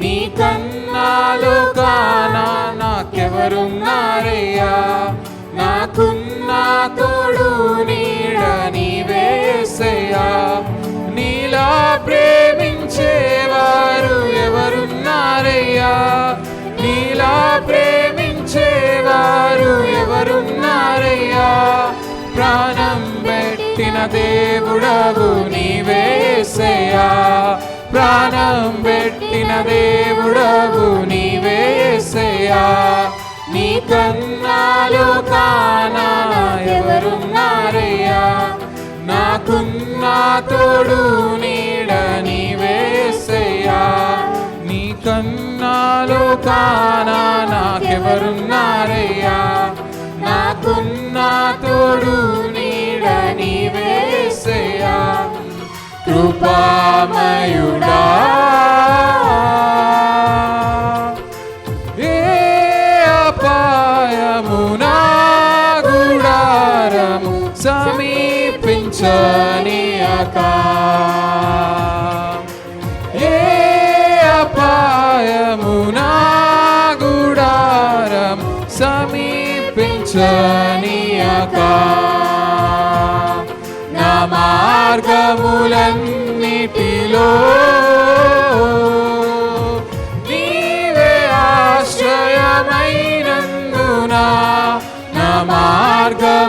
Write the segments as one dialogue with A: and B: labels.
A: నీ కన్నాలో కానా నాకెవరున్నారయ్యా, నాకున్న తోడు నీడ నీవే యేసయ్యా. నీలా ప్రేమించేవారు ఎవరున్నారయ్యా, నీలా ప్రేమించేవారు ఎవరున్నారయ్యా. ప్రాణం పెట్టిన దేవుడవు నీవే యేసయ్యా, ప్రాణం పెట్టిన దేవుడవు నీవే యేసయ్యా. నీ కన్నాలో కానా ఎవరున్నారయ్యా, నాకున్న తోడు నీడ నీవే యేసయ్యా. నీ కన్నాలో కానా నాకెవరున్నారయ్యా, నాకున్న తోడు నీడ నీవే యేసయ్యా. కృపామయుడా ఏ అపాయము నా గుడారము సమీపించనీయక, ఏ అపాయము నా గుడారము సమీపించనీయక. నా మార్గములన్నిటిలో నీవే ఆశ్రయమైనందున, నా మార్గములన్నిటిలో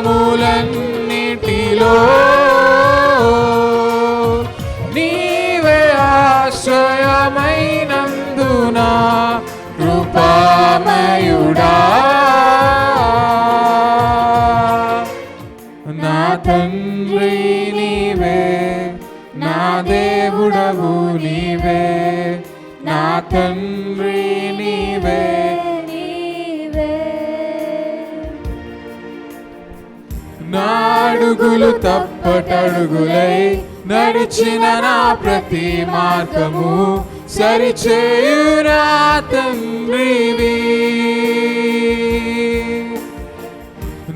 A: నీవే ఆశ్రయమైనందున. కృపామయుడా నా తండ్రి నీవే, నా దేవుడవు నీవే, నా తండ్రి నీవే. నా అడుగులు తప్పటడుగులై నడిచిన నా ప్రతి మార్గము సరిచేయు నా తండ్రివి.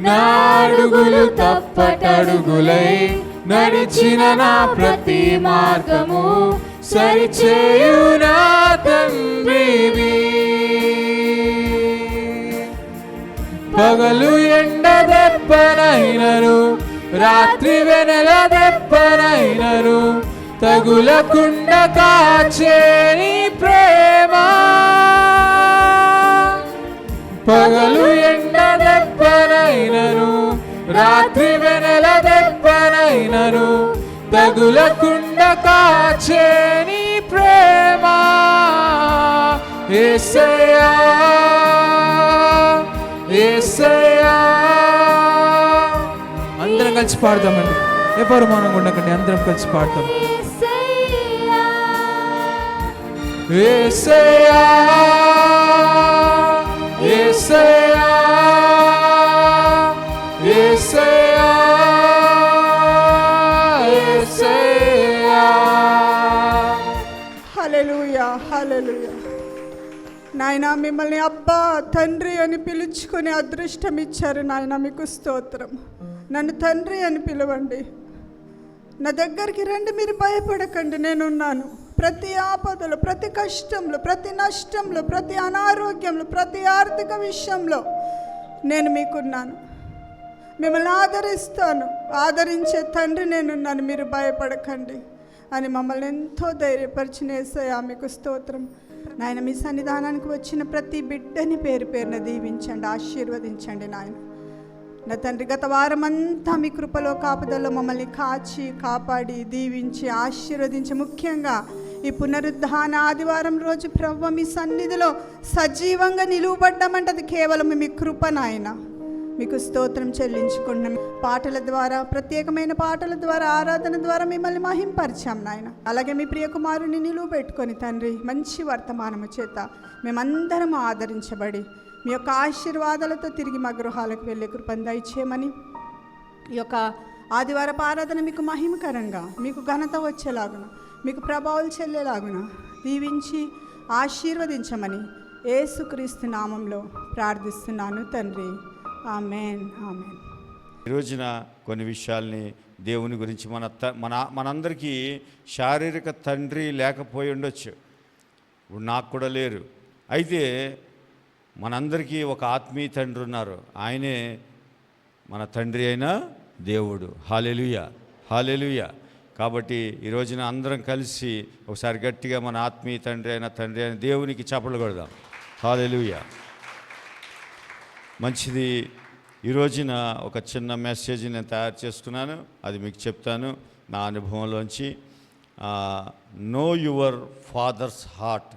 A: నా అడుగులు తప్పటడుగులై నడిచిన నా ప్రతి మార్గము సరిచేయు నా తండ్రివి. పగలు ఎండ దెబ్బనైనను, రాత్రి వెనల దెబ్బనైనను తగులకుండా కాచే నీ ప్రేమ. పగలు ఎండ దెబ్బనైనను, రాత్రి వెనల దెబ్బనైనను తగులకుండా కాచే నీ ప్రేమ. యేసయ్యా యేసయ్యా. అందరం కలిసి పాడదామండి, ఎవరు మౌనంగా ఉండకండి, అందరం కలిసి పాడతాం. యేసయ్యా యేసయ్యా యేసయ్యా యేసయ్యా.
B: హల్లెలూయా హల్లెలూయా. నాయన, మిమ్మల్ని అబ్బా తండ్రి అని పిలుచుకునే అదృష్టం ఇచ్చారు నాయన, మీకు స్తోత్రం. నన్ను తండ్రి అని పిలవండి, నా దగ్గరికి రండి, మీరు భయపడకండి, నేనున్నాను. ప్రతి ఆపదలో, ప్రతి కష్టంలో, ప్రతి నష్టంలో, ప్రతి అనారోగ్యంలో, ప్రతి ఆర్థిక విషయంలో నేను మీకున్నాను. మిమ్మల్ని ఆదరిస్తాను, ఆదరించే తండ్రి నేనున్నాను, మీరు భయపడకండి అని మమ్మల్ని ఎంతో ధైర్యపరిచిన యేసయ్యా మీకు స్తోత్రం. నాయన, మీ సన్నిధానానికి వచ్చిన ప్రతి బిడ్డని పేరు పేరున దీవించండి, ఆశీర్వదించండి నాయన. నా తండ్రి, గత వారం అంతా మీ కృపలో కాపుదల్లో మమ్మల్ని కాచి కాపాడి దీవించి ఆశీర్వదించి, ముఖ్యంగా ఈ పునరుద్ధాన ఆదివారం రోజు ప్రభువా మీ సన్నిధిలో సజీవంగా నిలువబడ్డామంటే అది కేవలం మీ కృప నాయన. మీకు స్తోత్రం చెల్లించుకుంటున్నాం. పాటల ద్వారా, ప్రత్యేకమైన పాటల ద్వారా, ఆరాధన ద్వారా మిమ్మల్ని మహింపరిచాం నాయన. అలాగే మీ ప్రియకుమారుని నిలువ పెట్టుకొని తండ్రి, మంచి వర్తమానము చేత మేమందరం ఆదరించబడి మీ యొక్క ఆశీర్వాదాలతో తిరిగి మా గృహాలకు వెళ్ళే కృపను దయచేయమని, ఈ యొక్క ఆదివారపు ఆరాధన మీకు మహిమకరంగా, మీకు ఘనత వచ్చేలాగున, మీకు ప్రభావాలు చెల్లేలాగున దీవించి ఆశీర్వదించమని యేసుక్రీస్తు నామంలో ప్రార్థిస్తున్నాను తండ్రి. ఆమేన్ ఆమేన్.
C: ఈ రోజున కొన్ని విషయాల్ని దేవుని గురించి మనందరికీ శారీరక తండ్రి లేకపోయి ఉండొచ్చు, ఇప్పుడు నాకు కూడా లేరు. అయితే మనందరికీ ఒక ఆత్మీయ తండ్రి ఉన్నారు. ఆయనే మన తండ్రి అయిన దేవుడు. హల్లెలూయా, హల్లెలూయా. కాబట్టి ఈ రోజున అందరం కలిసి ఒకసారి గట్టిగా మన ఆత్మీయ తండ్రి అయిన దేవునికి చప్పట్లు కొడదాం. హల్లెలూయా. మంచిది. ఈ రోజున ఒక చిన్న మెసేజ్ నేను తయారు చేసుకున్నాను, అది మీకు చెప్తాను నా అనుభవంలోంచి. Know your father's heart.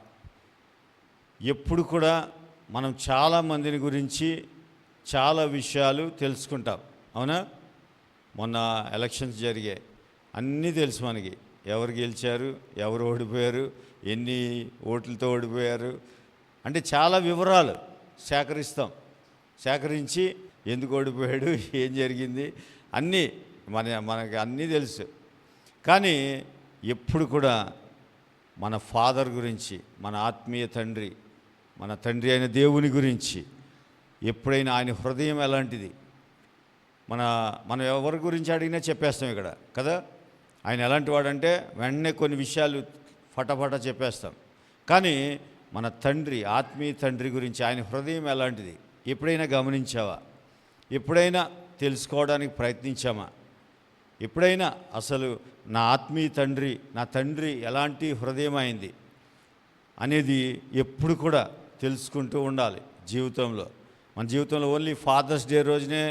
C: ఎప్పుడు కూడా మనం చాలామందిని గురించి చాలా విషయాలు తెలుసుకుంటాం, అవునా? మొన్న ఎలక్షన్స్ జరిగాయి, అన్నీ తెలుసు మనకి. ఎవరు గెలిచారు, ఎవరు ఓడిపోయారు, ఎన్ని ఓట్లతో ఓడిపోయారు, అంటే చాలా వివరాలు సేకరించి ఎందుకు ఓడిపోయాడు, ఏం జరిగింది, అన్నీ మనకి అన్నీ తెలుసు. కానీ ఎప్పుడు కూడా మన ఫాదర్ గురించి, మన ఆత్మీయ తండ్రి, మన తండ్రి అయిన దేవుని గురించి ఎప్పుడైనా ఆయన హృదయం ఎలాంటిది, మనం ఎవరి గురించి అడిగినా చెప్పేస్తాం ఇక్కడ కదా. ఆయన ఎలాంటి వాడంటే వెంటనే కొన్ని విషయాలు ఫటాఫటా చెప్పేస్తాం. కానీ మన తండ్రి, ఆత్మీయ తండ్రి గురించి ఆయన హృదయం ఎలాంటిది ఎప్పుడైనా గమనించావా? ఎప్పుడైనా తెలుసుకోవడానికి ప్రయత్నించామా? ఎప్పుడైనా అసలు నా ఆత్మీయ తండ్రి, నా తండ్రి ఎలాంటి హృదయం అయింది అనేది ఎప్పుడు కూడా తెలుసుకుంటూ ఉండాలి జీవితంలో. మన జీవితంలో ఓన్లీ ఫాదర్స్ డే రోజునే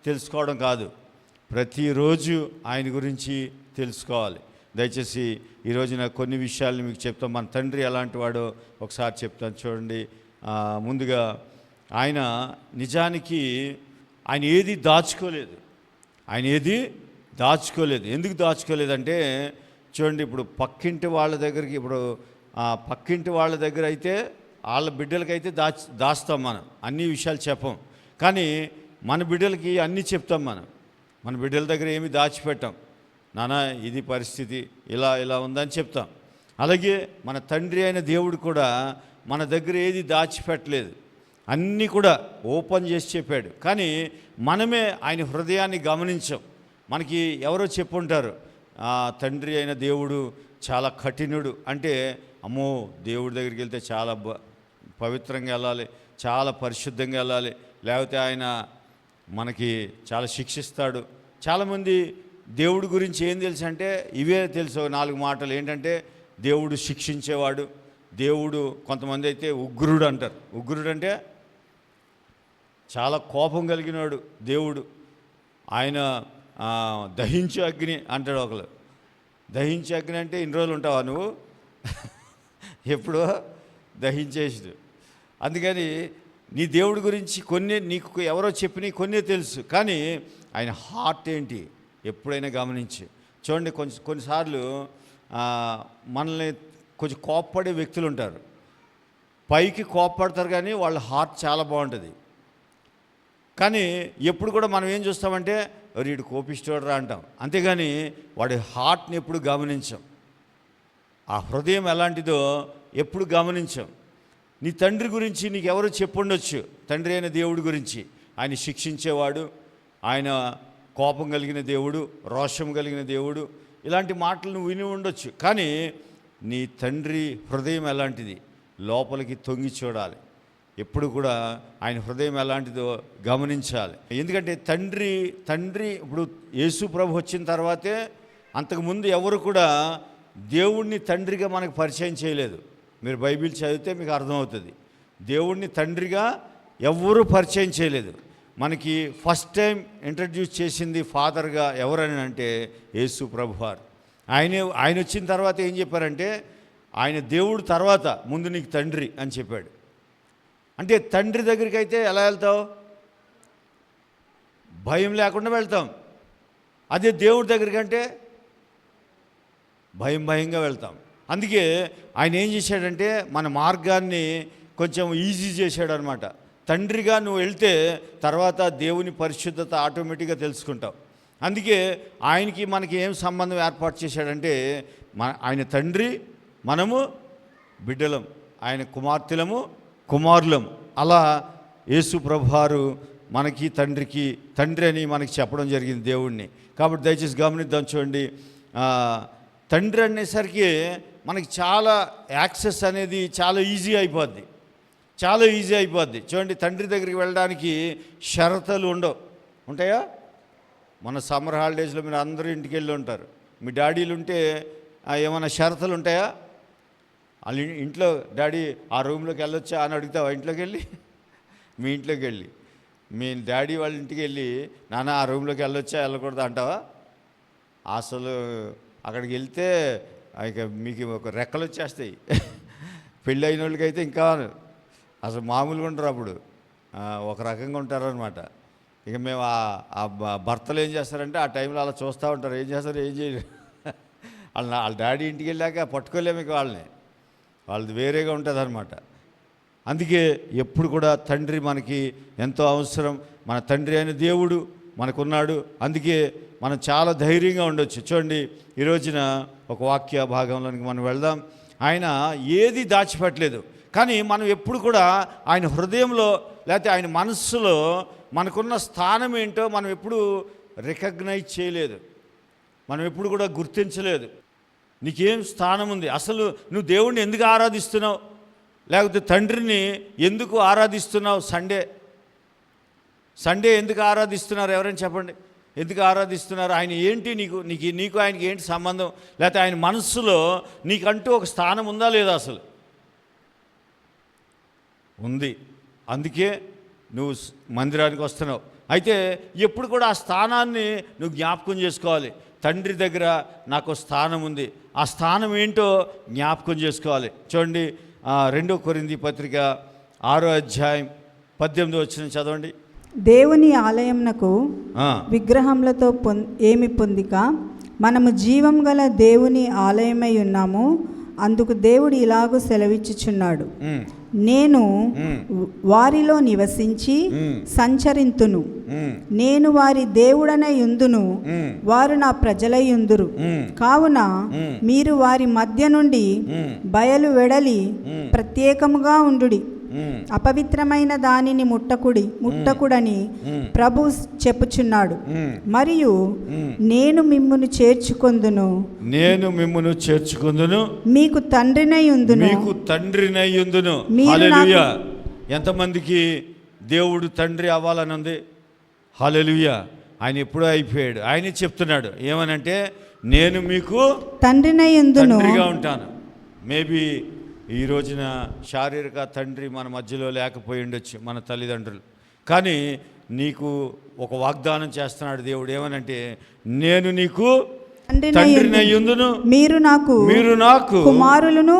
C: తెలుసుకోవడం కాదు, ప్రతిరోజు ఆయన గురించి తెలుసుకోవాలి. దయచేసి ఈ రోజున కొన్ని విషయాలు మీకు చెప్తాం. మన తండ్రి ఎలాంటి వాడో ఒకసారి చెప్తాను చూడండి. ముందుగా ఆయన నిజానికి ఆయన ఏది దాచుకోలేదు. ఎందుకు దాచుకోలేదంటే చూడండి, ఇప్పుడు పక్కింటి వాళ్ళ దగ్గర అయితే వాళ్ళ బిడ్డలకైతే దాస్తాం మనం, అన్ని విషయాలు చెప్పం. కానీ మన బిడ్డలకి అన్నీ చెప్తాం. మన బిడ్డల దగ్గర ఏమి దాచిపెట్టాం. నాన్న ఇది పరిస్థితి, ఇలా ఉందని చెప్తాం. అలాగే మన తండ్రి అయిన దేవుడు కూడా మన దగ్గర ఏది దాచిపెట్టలేదు, అన్నీ కూడా ఓపెన్ చేసి చెప్పాడు. కానీ మనమే ఆయన హృదయాన్ని గమనించాం. మనకి ఎవరో చెప్పుంటారు, తండ్రి అయిన దేవుడు చాలా కఠినుడు అంటే, అమ్మో దేవుడి దగ్గరికి వెళ్తే చాలా పవిత్రంగా వెళ్ళాలి, చాలా పరిశుద్ధంగా వెళ్ళాలి, లేకపోతే ఆయన మనకి చాలా శిక్షిస్తాడు. చాలామంది దేవుడి గురించి ఏం తెలుసు అంటే ఇవే తెలుసు, 4 మాటలు ఏంటంటే దేవుడు శిక్షించేవాడు, దేవుడు, కొంతమంది అయితే ఉగ్రుడు అంటారు. ఉగ్రుడు అంటే చాలా కోపం కలిగినవాడు దేవుడు. ఆయన దహించు అగ్ని అంటాడు ఒకరు. దహించు అగ్ని అంటే ఇన్ని రోజులు ఉంటావా నువ్వు? ఎప్పుడో దహించేసి. అందుకని నీ దేవుడి గురించి నీకు ఎవరో చెప్పినవి కొన్నే తెలుసు, కానీ ఆయన హార్ట్ ఏంటి ఎప్పుడైనా గమనించి చూడండి. కొన్నిసార్లు మనల్ని కొంచెం కోప్పడే వ్యక్తులు ఉంటారు. పైకి కోప్పడతారు కానీ వాళ్ళ హార్ట్ చాలా బాగుంటుంది. కానీ ఎప్పుడు కూడా మనం ఏం చూస్తామంటే వీడు కోపిస్తోడరా అంటాం, అంతేగాని వాడి హార్ట్ని ఎప్పుడు గమనించాం. ఆ హృదయం ఎలాంటిదో ఎప్పుడు గమనించాం. నీ తండ్రి గురించి నీకు ఎవరు చెప్పుండొచ్చు, తండ్రి అయిన దేవుడి గురించి. ఆయన శిక్షించేవాడు, ఆయన కోపం కలిగిన దేవుడు, రోషం కలిగిన దేవుడు, ఇలాంటి మాటలు నువ్వు విని ఉండొచ్చు. కానీ నీ తండ్రి హృదయం ఎలాంటిది లోపలికి తొంగి చూడాలి. ఎప్పుడు కూడా ఆయన హృదయం ఎలాంటిదో గమనించాలి. ఎందుకంటే తండ్రి ఇప్పుడు యేసు ప్రభు వచ్చిన తర్వాతే, అంతకుముందు ఎవరు కూడా దేవుణ్ణి తండ్రిగా మనకు పరిచయం చేయలేదు. మీరు బైబిల్ చదివితే మీకు అర్థమవుతుంది. దేవుణ్ణి తండ్రిగా ఎవరు పరిచయం చేయలేదు. మనకి ఫస్ట్ టైం ఇంట్రడ్యూస్ చేసింది ఫాదర్గా ఎవరని అంటే యేసు ప్రభువారు. ఆయన వచ్చిన తర్వాత ఏం చెప్పారంటే, ఆయన దేవుడు తర్వాత ముందు నీకు తండ్రి అని చెప్పాడు. అంటే తండ్రి దగ్గరికి అయితే ఎలా వెళ్తావు? భయం లేకుండా వెళ్తాం. అదే దేవుడి దగ్గరికి అంటే భయంగా వెళ్తాం. అందుకే ఆయన ఏం చేశాడంటే మన మార్గాన్ని కొంచెం ఈజీ చేశాడు అనమాట. తండ్రిగా నువ్వు వెళ్తే తర్వాత దేవుని పరిశుద్ధత ఆటోమేటిక్గా తెలుసుకుంటావు. అందుకే ఆయనకి మనకి ఏం సంబంధం ఏర్పాటు చేశాడంటే, ఆయన తండ్రి, మనము బిడ్డలం, ఆయన కుమారులం. అలా యేసు ప్రభువారు మనకి తండ్రి అని మనకి చెప్పడం జరిగింది దేవుణ్ణి. కాబట్టి దయచేసి గమనిద్దాం. చూడండి, తండ్రి అనేసరికి మనకి చాలా యాక్సెస్ అనేది చాలా ఈజీ అయిపోద్ది, చాలా ఈజీ అయిపోద్ది. చూడండి, తండ్రి దగ్గరికి వెళ్ళడానికి షరతులు ఉండవు. ఉంటాయా? మన సమ్మర్ హాలిడేస్లో మీరు అందరూ ఇంటికి వెళ్ళి ఉంటారు. మీ డాడీలు ఉంటే ఏమైనా షరతులు ఉంటాయా? వాళ్ళ ఇంట్లో డాడీ ఆ రూమ్లోకి వెళ్ళొచ్చా అని అడుగుతావా? ఇంట్లోకి వెళ్ళి, మీ ఇంట్లోకి వెళ్ళి మీ డాడీ వాళ్ళ ఇంటికి వెళ్ళి నాన్న ఆ రూమ్లోకి వెళ్ళొచ్చా వెళ్ళకూడదు అంటావా? అసలు అక్కడికి వెళ్తే ఇక మీకు ఒక రెక్కలు వచ్చేస్తాయి. పెళ్ళి అయిన వాళ్ళకైతే ఇంకా అసలు మామూలుగా ఉంటారు, అప్పుడు ఒక రకంగా ఉంటారనమాట. ఇక మేము ఆ భర్తలు ఏం చేస్తారంటే ఆ టైంలో అలా చూస్తూ ఉంటారు, ఏం చేస్తారు ఏం చేయరు. వాళ్ళ డాడీ ఇంటికి వెళ్ళాక పట్టుకోలేము ఇక వాళ్ళది వేరేగా ఉంటుంది అనమాట. అందుకే ఎప్పుడు కూడా తండ్రి మనకి ఎంతో అవసరం. మన తండ్రి అయిన దేవుడు మనకున్నాడు, అందుకే మనం చాలా ధైర్యంగా ఉండొచ్చు. చూడండి, ఈ రోజున ఒక వాక్య భాగంలోనికి మనం వెళ్దాం. ఆయన ఏది దాచిపెట్టలేదు, కానీ మనం ఎప్పుడు కూడా ఆయన హృదయంలో లేకపోతే ఆయన మనస్సులో మనకున్న స్థానం ఏంటో మనం ఎప్పుడు రికగ్నైజ్ చేయలేదు, మనం ఎప్పుడు కూడా గుర్తించలేదు. నీకేం స్థానం ఉంది, అసలు నువ్వు దేవుణ్ణి ఎందుకు ఆరాధిస్తున్నావు, లేకపోతే తండ్రిని ఎందుకు ఆరాధిస్తున్నావు? సండే ఎందుకు ఆరాధిస్తున్నారు? ఎవరైనా చెప్పండి, ఎందుకు ఆరాధిస్తున్నారు? ఆయన ఏంటి? నీకు ఆయనకి ఏంటి సంబంధం? లేకపోతే ఆయన మనస్సులో నీకంటూ ఒక స్థానం ఉందా లేదా? అసలు ఉంది, అందుకే నువ్వు మందిరానికి వస్తున్నావు. అయితే ఎప్పుడు కూడా ఆ స్థానాన్ని నువ్వు జ్ఞాపకం చేసుకోవాలి. తండ్రి దగ్గర నాకు స్థానం ఉంది, ఆ స్థానం ఏంటో జ్ఞాపకం చేసుకోవాలి. చూడండి, 2 కొరింథీ పత్రిక 6వ అధ్యాయం 18వ వచనం చదవండి.
D: దేవుని ఆలయమునకు విగ్రహములతో ఏమి పొందిక మనము జీవం గల దేవుని ఆలయమై ఉన్నాము. అందుకు దేవుడు ఇలాగూ సెలవిచ్చుచున్నాడు, నేను వారిలో నివసించి సంచరింతును, నేను వారి దేవుడనై యుందును, వారు నా ప్రజలై యుందురు. కావున మీరు వారి మధ్య నుండి బయలు వెడలి ప్రత్యేకముగా ఉండుడి, అపవిత్రమైన దానిని ముట్టకుడని ప్రభు చెప్పుచున్నాడు. మరియు నేను మిమ్మును చేర్చుకొందును, మీకు తండ్రినై యుందును.
C: హల్లెలూయా. ఎంతమందికి దేవుడు తండ్రి అవ్వాలని ఉంది? హల్లెలూయా. ఆయన ఎప్పుడూ అయిపోయాడు. ఆయనే చెప్తున్నాడు ఏమనంటే, నేను మీకు
D: తండ్రినై యుందును,
C: తండ్రిగా ఉంటాను. మేబీ ఈ రోజున శారీరక తండ్రి మన మధ్యలో లేకపోయి ఉండొచ్చు, మన తల్లిదండ్రులు. కానీ నీకు ఒక వాగ్దానం చేస్తున్నాడు దేవుడు, ఏమనంటే, నేను నీకు తండ్రినై యుందును, మీరు నాకు కుమారులను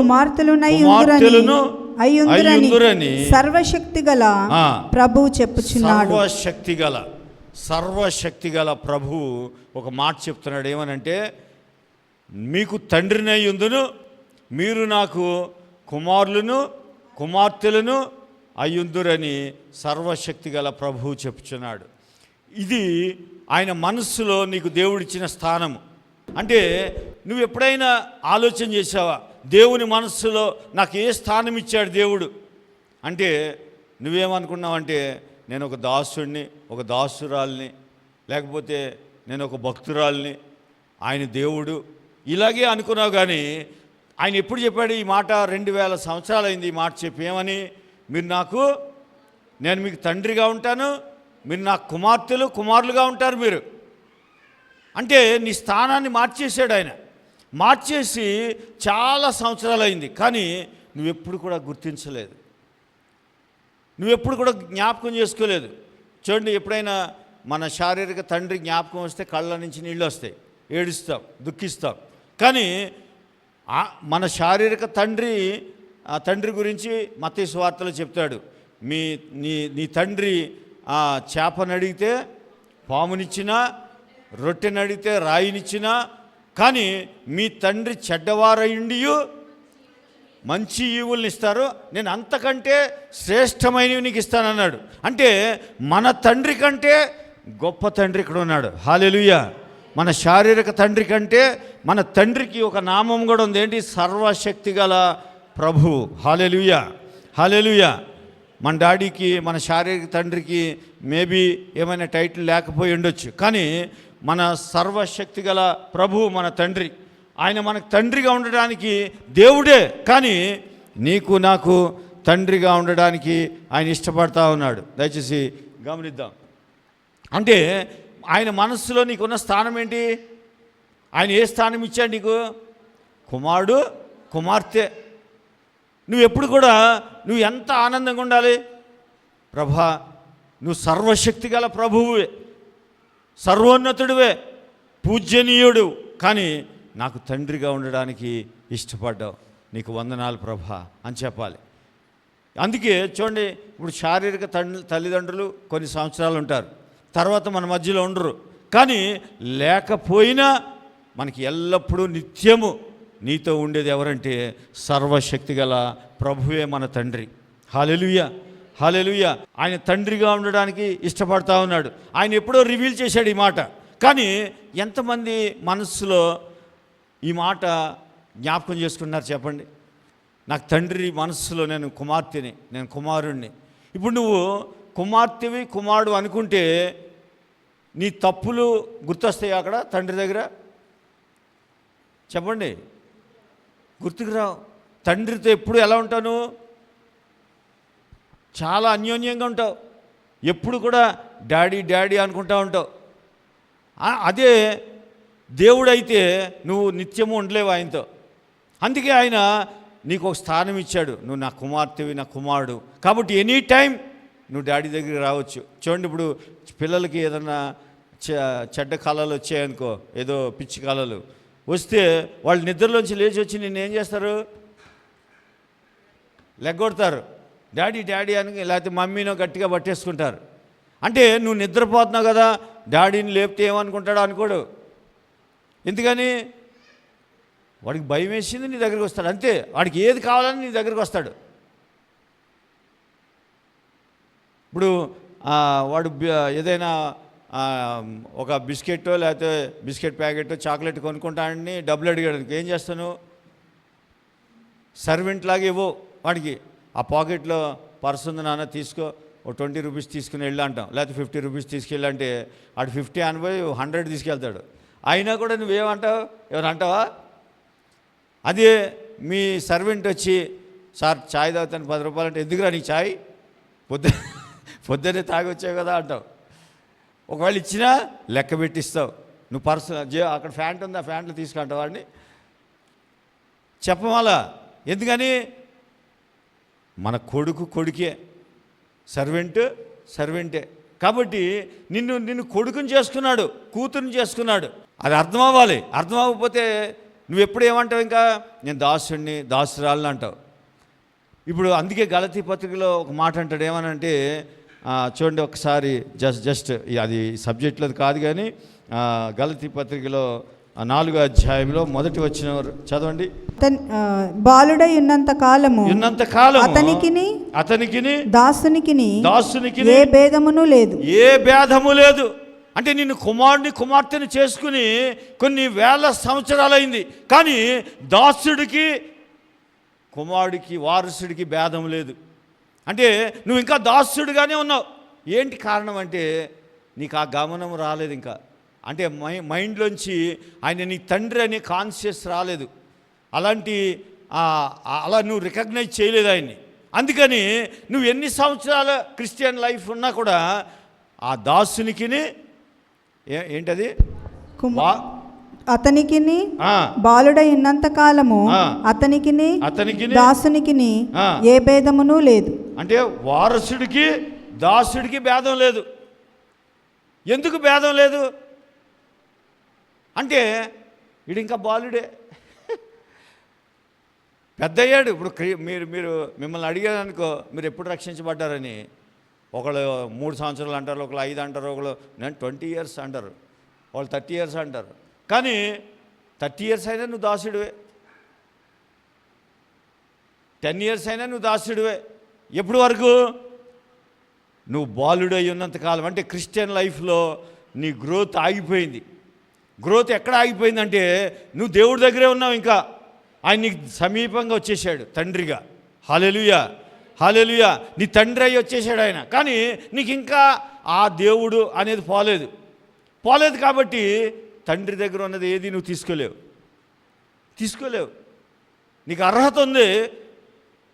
C: కుమార్తెలను అయ్యుందురని
D: సర్వశక్తిగల ప్రభువు చెప్పుచున్నాడు.
C: సర్వశక్తిగల ప్రభువు ఒక మాట చెప్తున్నాడు, ఏమనంటే, మీకు తండ్రినై యుందును, మీరు నాకు కుమారులను కుమార్తెలను అయ్యుందురని సర్వశక్తిగల ప్రభువు చెప్పుచున్నాడు. ఇది ఆయన మనస్సులో నీకు దేవుడిచ్చిన స్థానము. అంటే నువ్వు ఎప్పుడైనా ఆలోచన చేసావా, దేవుని మనస్సులో నాకు ఏ స్థానం ఇచ్చాడు దేవుడు అంటే? నువ్వేమనుకున్నావంటే, నేను ఒక దాసుడిని, ఒక దాసురాల్ని, లేకపోతే నేను ఒక భక్తురాల్ని, ఆయన దేవుడు, ఇలాగే అనుకున్నావు. కానీ ఆయన ఎప్పుడు చెప్పాడు ఈ మాట? 2000 సంవత్సరాలు అయింది ఈ మాట చెప్పి. ఏమని? నేను మీకు తండ్రిగా ఉంటాను, మీరు నాకు కుమారులుగా ఉంటారు మీరు. అంటే నీ స్థానాన్ని మార్చేశాడు ఆయన. మార్చేసి చాలా సంవత్సరాలు అయింది, కానీ నువ్వెప్పుడు కూడా గుర్తించలేదు, నువ్వెప్పుడు కూడా జ్ఞాపకం చేసుకోలేదు. చూడండి, ఎప్పుడైనా మన శారీరక తండ్రి జ్ఞాపకం వస్తే కళ్ళ నుంచి నీళ్ళు వస్తాయి, ఏడుస్తాం, దుఃఖిస్తాం. కానీ మన శారీరక తండ్రి గురించి మత్తయి సువార్తలో చెప్తాడు, నీ తండ్రి చేపను అడిగితే పామునిచ్చినా, రొట్టెని అడిగితే రాయినిచ్చినా, కానీ మీ తండ్రి చెడ్డవారయుండియు మంచి ఈవుల్ని ఇస్తారు, నేను అంతకంటే శ్రేష్టమైనవి నీకు ఇస్తానన్నాడు. అంటే మన తండ్రి కంటే గొప్ప తండ్రి ఇక్కడ ఉన్నాడు. హల్లెలూయా. మన శారీరక తండ్రి కంటే మన తండ్రికి ఒక నామం కూడా ఉంది, ఏంటి? సర్వశక్తి గల ప్రభు. హల్లెలూయా, హల్లెలూయా. మన డాడీకి, మన శారీరక తండ్రికి మేబీ ఏమైనా టైటిల్ లేకపోయి ఉండొచ్చు, కానీ మన సర్వశక్తి గల ప్రభు మన తండ్రి. ఆయన మనకు తండ్రిగా ఉండడానికి దేవుడే, కానీ నీకు నాకు తండ్రిగా ఉండడానికి ఆయన ఇష్టపడతా ఉన్నాడు. దయచేసి గమనిద్దాం. అంటే ఆయన మనస్సులో నీకున్న స్థానం ఏంటి? ఆయన ఏ స్థానం ఇచ్చాడు నీకు? కుమారుడు, కుమార్తె. నువ్వు ఎప్పుడు కూడా నువ్వు ఎంత ఆనందంగా ఉండాలి? ప్రభా, నువ్వు సర్వశక్తి గల ప్రభువువే, సర్వోన్నతుడివే, పూజ్యనీయుడు, కానీ నాకు తండ్రిగా ఉండడానికి ఇష్టపడ్డావు, నీకు వందనాలు ప్రభా అని చెప్పాలి. అందుకే చూడండి, ఇప్పుడు శారీరక తల్లిదండ్రులు కొన్ని సంవత్సరాలు ఉంటారు, తర్వాత మన మధ్యలో ఉండరు, కానీ లేకపోయినా మనకి ఎల్లప్పుడూ నిత్యము నీతో ఉండేది ఎవరంటే సర్వశక్తి గల ప్రభువే మన తండ్రి. హల్లెలూయా, హల్లెలూయా. ఆయన తండ్రిగా ఉండడానికి ఇష్టపడతా ఉన్నాడు. ఆయన ఎప్పుడో రివీల్ చేశాడు ఈ మాట, కానీ ఎంతమంది మనస్సులో ఈ మాట జ్ఞాపకం చేసుకున్నారు చెప్పండి? నాకు తండ్రి మనస్సులో నేను కుమార్తెని, నేను కుమారుణ్ణి. ఇప్పుడు నువ్వు కుమార్తెవి, కుమారుడు అనుకుంటే నీ తప్పులు గుర్తొస్తాయి అక్కడ తండ్రి దగ్గర? చెప్పండి, గుర్తుకు రావు. తండ్రితో ఎప్పుడు ఎలా ఉంటాను? చాలా అన్యోన్యంగా ఉంటావు, ఎప్పుడు కూడా డాడీ డాడీ అనుకుంటా ఉంటావు. అదే దేవుడైతే నువ్వు నిత్యము ఉండలేవు ఆయనతో. అందుకే ఆయన నీకు ఒక స్థానం ఇచ్చాడు. నువ్వు నా కుమార్తెవి, నా కుమారుడు, కాబట్టి ఎనీ టైం నువ్వు డాడీ దగ్గరికి రావచ్చు. చూడండి, ఇప్పుడు పిల్లలకి ఏదన్నా చెడ్డ కళలు వచ్చాయనుకో, ఏదో పిచ్చి కళలు వస్తే వాళ్ళు నిద్రలోంచి లేచి వచ్చి నిన్ను ఏం చేస్తారు? లెగ్గొడతారు, డాడీ డాడీ అని, లేకపోతే మమ్మీనో గట్టిగా పట్టేసుకుంటారు. అంటే నువ్వు నిద్రపోతున్నావు కదా, డాడీని లేపితే ఏమనుకుంటాడో అనుకోడు. ఎందుకని? వాడికి భయం వేసింది, నీ దగ్గరికి వస్తాడు అంతే. వాడికి ఏది కావాలని నీ దగ్గరికి వస్తాడు. ఇప్పుడు వాడు ఏదైనా ఒక బిస్కెట్టో లేకపోతే బిస్కెట్ ప్యాకెట్టో చాక్లెట్ కొనుక్కుంటానని డబ్బులు అడిగాడు, ఏం చేస్తాను? సర్వెంట్ లాగా ఇవ్వు వాడికి. ఆ పాకెట్లో పర్స్ ఉంది నాన్న, తీసుకో, ఓ 20 రూపీస్ తీసుకుని వెళ్ళి అంటాం, లేకపోతే 50 రూపీస్ తీసుకెళ్ళంటే వాడు 50 అనుభవి 100 తీసుకెళ్తాడు. అయినా కూడా నువ్వేమంటావు? ఎవరు అంటావా? అదే మీ సర్వెంట్ వచ్చి, సార్ ఛాయ్ తాగుతాను 10 రూపాయలు అంటే, ఎందుకురా నీకు ఛాయ్, పొద్దున్నే తాగి వచ్చావు కదా అంటావు. ఒకవేళ ఇచ్చినా లెక్క పెట్టిస్తావు. నువ్వు పర్సు అక్కడ ఫ్యాంట్ ఉంది, ఆ ఫ్యాంట్లో తీసుకుంటావు వాడిని. చెప్పమాలా? ఎందుకని? మన కొడుకు కొడుకే, సర్వెంట్ సర్వెంటే. కాబట్టి నిన్ను కొడుకుని చేసుకున్నాడు, కూతురుని చేసుకున్నాడు. అది అర్థం అవ్వాలి. అర్థం అవ్వకపోతే నువ్వు ఎప్పుడు ఏమంటావు? ఇంకా నేను దాసుడిని, దాసురాలని అంటావు. ఇప్పుడు అందుకే గలతీ పత్రికలో ఒక మాట అంటాడు, ఏమనంటే చూడండి ఒకసారి, జస్ట్ అది సబ్జెక్ట్లో కాదు కానీ గలతీ పత్రికలో 4వ అధ్యాయంలో 1వ వచనం చదవండి.
D: బాలుడై ఉన్నంత కాలము
C: అతనికిని
D: దాసునికిని ఏ భేదమును లేదు,
C: ఏ భేదము లేదు. అంటే నిన్ను కుమారుని కుమార్తెను చేసుకుని కొన్ని వేల సంవత్సరాలైంది, కానీ దాసుడికి కుమారుడికి వారసుడికి భేదం లేదు. అంటే నువ్వు ఇంకా దాసుడిగానే ఉన్నావు. ఏంటి కారణం అంటే నీకు ఆ గమనం రాలేదు ఇంకా. అంటే మైండ్లోంచి ఆయన నీ తండ్రి అనే కాన్షియస్ రాలేదు. అలా నువ్వు రికగ్నైజ్ చేయలేదు ఆయన్ని. అందుకని నువ్వు ఎన్ని సంవత్సరాల క్రిస్టియన్ లైఫ్ ఉన్నా కూడా ఆ దాసునికిని ఏంటది
D: అతనికిని బాలుడై ఉన్నంత కాలము అతనికిని దాసునికిని ఏ భేదమును లేదు.
C: అంటే వారసుడికి దాసుడికి భేదం లేదు. ఎందుకు భేదం లేదు అంటే వీడు ఇంకా బాలుడే, పెద్ద అయ్యాడు. ఇప్పుడు మీరు మిమ్మల్ని అడిగారనుకో, మీరు ఎప్పుడు రక్షించబడ్డారని, ఒకళ్ళు 3 సంవత్సరాలు అంటారు, ఒకళ్ళు 5 అంటారు, ఒకళ్ళు నేను 20 years అంటారు, వాళ్ళు 30 years అంటారు. కానీ 30 years అయినా నువ్వు దాసుడివే, 10 years అయినా నువ్వు దాసుడివే. ఎప్పటి వరకు? నువ్వు బాలుడై ఉన్నంతకాలం. అంటే క్రిస్టియన్ లైఫ్లో నీ గ్రోత్ ఆగిపోయింది. గ్రోత్ ఎక్కడ ఆగిపోయిందంటే నువ్వు దేవుడి దగ్గరే ఉన్నావు, ఇంకా ఆయన నీకు సమీపంగా వచ్చేసాడు తండ్రిగా. హల్లెలూయా, హల్లెలూయా. నీ తండ్రి అయ్యి వచ్చేసాడు ఆయన, కానీ నీకు ఇంకా ఆ దేవుడు అనేది పోలేదు. కాబట్టి తండ్రి దగ్గర ఉన్నది ఏది నువ్వు తీసుకోలేవు. తీసుకోలేవు. నీకు అర్హత ఉంది,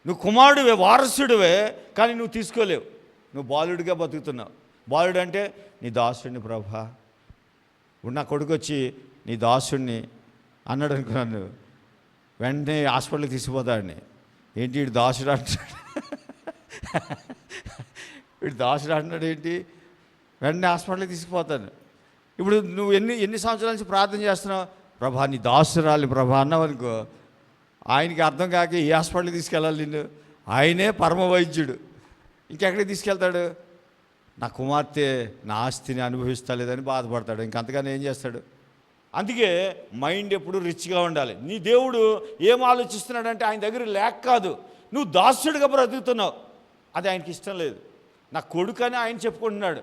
C: నువ్వు కుమారుడివే, వారసుడివే, కానీ నువ్వు తీసుకోలేవు. నువ్వు బాలుడిగా బతుకుతున్నావు. బాలుడు అంటే నీ దాసుడిని ప్రభా. ఇప్పుడు నా కొడుకు వచ్చి నీ దాసుడిని అన్నాడు అనుకున్నాను, వెంటనే హాస్పిటల్కి తీసుకుపోతాడిని. ఏంటి వీడు దాసుడు అంటాడు, వీడు దాసుడు అంటున్నాడు ఏంటి, వెంటనే హాస్పిటల్కి తీసుకుపోతాను. ఇప్పుడు నువ్వు ఎన్ని సంవత్సరాల నుంచి ప్రార్థన చేస్తున్నావు, ప్రభా నీ దాసురాలి ప్రభా అన్నావు అనుకో, ఆయనకి అర్థం కాక ఏ హాస్పిటల్కి తీసుకెళ్ళాలి నిన్ను, ఆయనే పరమ వైద్యుడు, ఇంకెక్కడికి తీసుకెళ్తాడు? నా కుమార్తె నా ఆస్తిని అనుభవిస్తలేదని బాధపడతాడు, ఇంకంతగానే ఏం చేస్తాడు? అందుకే మైండ్ ఎప్పుడు రిచ్గా ఉండాలి. నీ దేవుడు ఏం ఆలోచిస్తున్నాడంటే ఆయన దగ్గర లేక కాదు, నువ్వు దాసుడిగా బ్రతుకుతున్నావు, అది ఆయనకి ఇష్టం లేదు. నా కొడుకని ఆయన చెప్పుకుంటున్నాడు.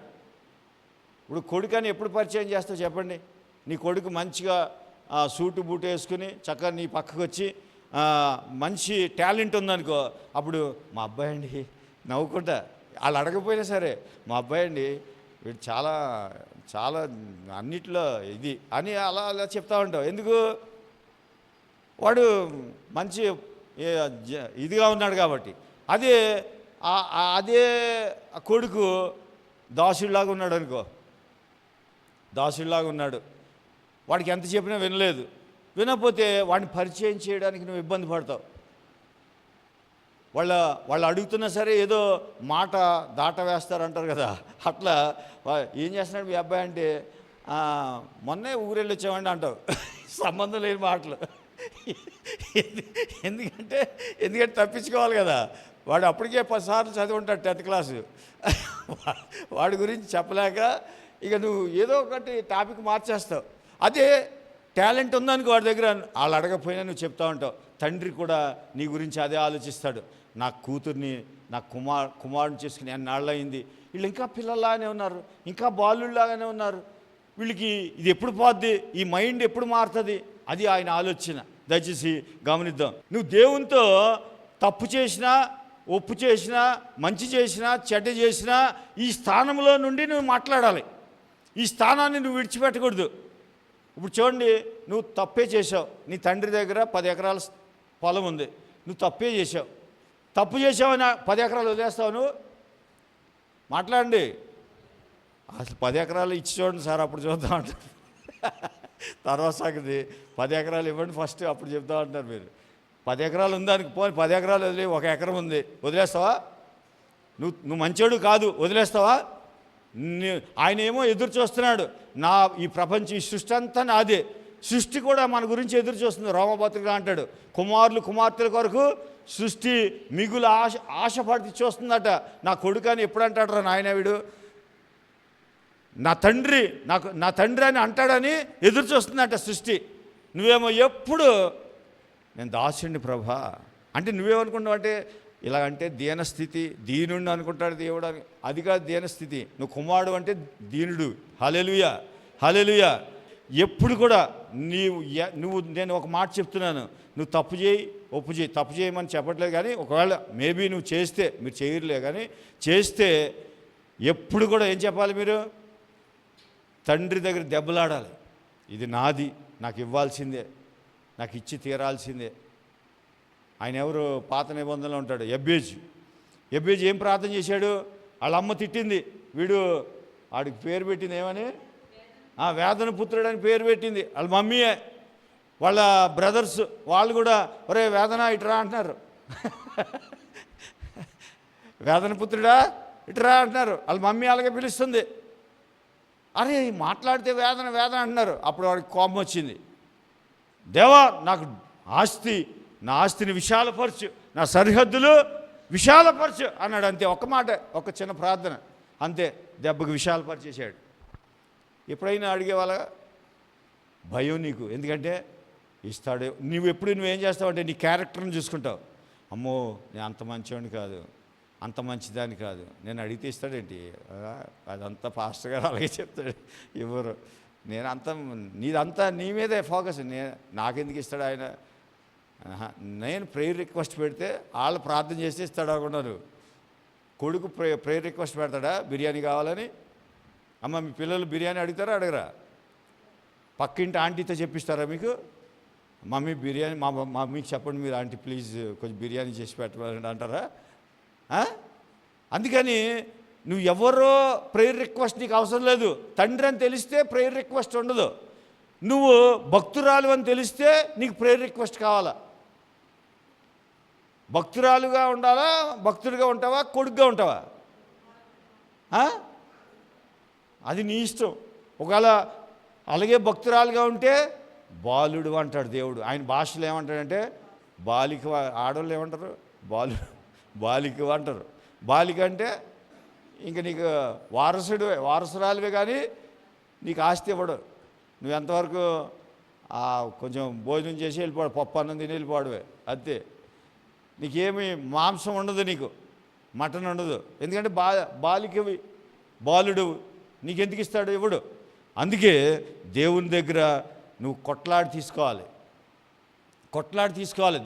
C: ఇప్పుడు కొడుకని ఎప్పుడు పరిచయం చేస్తావు చెప్పండి? నీ కొడుకు మంచిగా సూటు బూటు వేసుకుని చక్కగా నీ పక్కకు వచ్చి మంచి టాలెంట్ ఉందనుకో, అప్పుడు మా అబ్బాయి అండి నవ్వుకుంటా, వాళ్ళు అడగపోయినా సరే మా అబ్బాయి అండి వీడు చాలా చాలా అన్నిట్లో ఇది అని అలా అలా చెప్తా ఉంటావు. ఎందుకు? వాడు మంచి ఇదిగా ఉన్నాడు కాబట్టి. అదే కొడుకు దాసుడిలాగా ఉన్నాడు అనుకో, దాసుడిలాగా ఉన్నాడు, వాడికి ఎంత చెప్పినా వినలేదు, వినకపోతే వాడిని పరిచయం చేయడానికి నువ్వు ఇబ్బంది పడతావు. వాళ్ళు అడుగుతున్నా సరే ఏదో మాట దాట వేస్తారంటారు కదా, అట్లా ఏం చేస్తున్నాడు మీ అబ్బాయి అంటే మొన్నే ఊరెళ్ళి వచ్చామండి అంటావు, సంబంధం లేని మాటలు. ఎందుకంటే తప్పించుకోవాలి కదా. వాడు అప్పటికే 10 సార్లు చదివి ఉంటాడు 10th క్లాసు, వాడి గురించి చెప్పలేక ఇక నువ్వు ఏదో ఒకటి టాపిక్ మార్చేస్తావు. అదే టాలెంట్ ఉందనుకో వాడి దగ్గర, వాళ్ళు అడగకపోయినా నువ్వు చెప్తా ఉంటావు. తండ్రి కూడా నీ గురించి అదే ఆలోచిస్తాడు, నా కూతుర్ని నా కుమారుని చేసుకుని ఎన్నాళ్ళు అయింది, వీళ్ళు ఇంకా పిల్లల్లాగానే ఉన్నారు, ఇంకా బాలుళ్ళలాగానే ఉన్నారు, వీళ్ళకి ఇది ఎప్పుడు పోద్ది, ఈ మైండ్ ఎప్పుడు మారుతుంది, అది ఆయన ఆలోచన. దయచేసి గమనిద్దాం. నువ్వు దేవునితో తప్పు చేసినా, ఒప్పు చేసినా, మంచి చేసినా, చెడ్డ చేసినా ఈ స్థానంలో నుండి నువ్వు మాట్లాడాలి. ఈ స్థానాన్ని నువ్వు విడిచిపెట్టకూడదు. ఇప్పుడు చూడండి, నువ్వు తప్పే చేసావు, నీ తండ్రి దగ్గర 10 ఎకరాల పొలం ఉంది, నువ్వు తప్పే చేసావు, తప్పు చేసావని 10 ఎకరాలు వదిలేస్తావు నువ్వు? మాట్లాడండి. అసలు 10 ఎకరాలు ఇచ్చి చూడండి సార్, అప్పుడు చూద్దాం అంటారు. తర్వాత సాగుది 10 ఎకరాలు ఇవ్వండి ఫస్ట్, అప్పుడు చెప్తా అంటారు. మీరు 10 ఎకరాలు ఉందానికి పోయి 10 ఎకరాలు వదిలి 1 ఎకరం ఉంది, వదిలేస్తావా? నువ్వు మంచోడు కాదు, వదిలేస్తావా? ఆయన ఏమో ఎదురు చూస్తున్నాడు, ఈ ప్రపంచం, ఈ సృష్టి అంతా నాదే, సృష్టి కూడా మన గురించి ఎదురు చూస్తుంది. రోమపత్రిక అంటాడు, కుమార్తెల కొరకు సృష్టి మిగులు ఆశపడి చూస్తుందట. నా కొడుకు అని ఎప్పుడు అంటాడు రా నాయన వీడు, నా తండ్రి అని అంటాడని ఎదురు చూస్తుందట సృష్టి. నువ్వేమో ఎప్పుడు నేను దాసుడిని ప్రభా అంటే నువ్వేమనుకుంటావు అంటే, ఇలాగంటే దీనస్థితి, దీనుడిని అనుకుంటాడు దేవుడు అని. అది కాదు దీనస్థితి. నువ్వు కుమారుడు అంటే దీనుడు. హల్లెలూయా, హల్లెలూయా. ఎప్పుడు కూడా నువ్వు నేను ఒక మాట చెప్తున్నాను, నువ్వు తప్పు చేయి, ఒప్పు చేయి, తప్పు చేయమని చెప్పట్లేదు, కానీ ఒకవేళ మేబీ నువ్వు చేస్తే, మీరు చేయరులే కానీ చేస్తే ఎప్పుడు కూడా ఏం చెప్పాలి? మీరు తండ్రి దగ్గర దెబ్బలాడాలి. ఇది నాది, నాకు ఇవ్వాల్సిందే, నాకు ఇచ్చి తీరాల్సిందే. ఆయన ఎవరు? పాత నిబంధనలో ఉంటాడు, ఎబ్బేజు ఏం ప్రార్థన చేశాడు? వాళ్ళ అమ్మ తిట్టింది, వాడికి పేరు పెట్టింది ఏమని? వేదన పుత్రుడు అని పేరు పెట్టింది వాళ్ళ మమ్మీయే. వాళ్ళ బ్రదర్స్ వాళ్ళు కూడా ఒరే వేదన ఇట్రా అంటున్నారు, వేదన పుత్రుడా ఇట్రా అంటున్నారు. వాళ్ళ మమ్మీ అలాగే పిలుస్తుంది. అరే మాట్లాడితే వేదన అంటున్నారు. అప్పుడు వాడికి కోపం వచ్చింది. దేవా నాకు నా ఆస్తిని విశాలపరచు, నా సరిహద్దులు విశాలపరచు అన్నాడు. అంతే, ఒక్క మాట, ఒక చిన్న ప్రార్థన, అంతే, దెబ్బకు విశాలపరిచేసాడు. ఎప్పుడైనా అడిగేవాళ్ళ భయం నీకు, ఎందుకంటే ఇస్తాడు. నువ్వేం చేస్తావంటే నీ క్యారెక్టర్ని చూసుకుంటావు. అమ్మో నేను అంత మంచివాడిని కాదు, అంత మంచిదాన్ని కాదు, నేను అడిగితే ఇస్తాడేంటి, అదంతా పాస్టర్ గారు అలాగే చెప్తాడు, ఎవరు నీదంతా నీ మీదే ఫోకస్, నాకెందుకు ఇస్తాడు ఆయన? నేను ప్రేయర్ రిక్వెస్ట్ పెడితే వాళ్ళు ప్రార్థన చేస్తే ఇస్తాడు అనుకున్నారు. కొడుకు ప్రేయర్ రిక్వెస్ట్ పెడతాడా బిర్యానీ కావాలని? అమ్మ మీ పిల్లలు బిర్యానీ అడుగుతారా అడగరా? పక్కింటి ఆంటీతో చెప్పిస్తారా మీకు? మమ్మీ బిర్యానీ మా మమ్మీకి చెప్పండి మీరు, ఆంటీ ప్లీజ్ కొంచెం బిర్యానీ చేసి పెట్టాలని అంటారా? అందుకని నువ్వు ఎవరో ప్రేయర్ రిక్వెస్ట్ నీకు అవసరం లేదు. తండ్రి అని తెలిస్తే ప్రేయర్ రిక్వెస్ట్ ఉండదు. నువ్వు భక్తురాలు అని తెలిస్తే నీకు ప్రేయర్ రిక్వెస్ట్ కావాలా? భక్తురాలుగా ఉండాలా, భక్తుడిగా ఉంటావా, కొడుకుగా ఉంటావా? అది నీ ఇష్టం. ఒకవేళ అలాగే భక్తురాలుగా ఉంటే బాలుడు అంటాడు దేవుడు. ఆయన భాషలో ఏమంటాడంటే బాలిక, ఆడవాళ్ళు ఏమంటారు? బాలిక అంటారు. బాలిక అంటే ఇంక నీకు వారసురాలివే కానీ నీకు ఆస్తి ఇవ్వడు. నువ్వు ఎంతవరకు కొంచెం భోజనం చేసి వెళ్ళిపోడు, పప్పు అన్నం తిని వెళ్ళిపోవడమే అంతే. నీకేమి మాంసం ఉండదు, నీకు మటన్ ఉండదు. ఎందుకంటే బాలికవి, బాలుడు నీకెందుకు ఇస్తాడు? ఇవ్వడు. అందుకే దేవుని దగ్గర నువ్వు కొట్లాడి తీసుకోవాలి,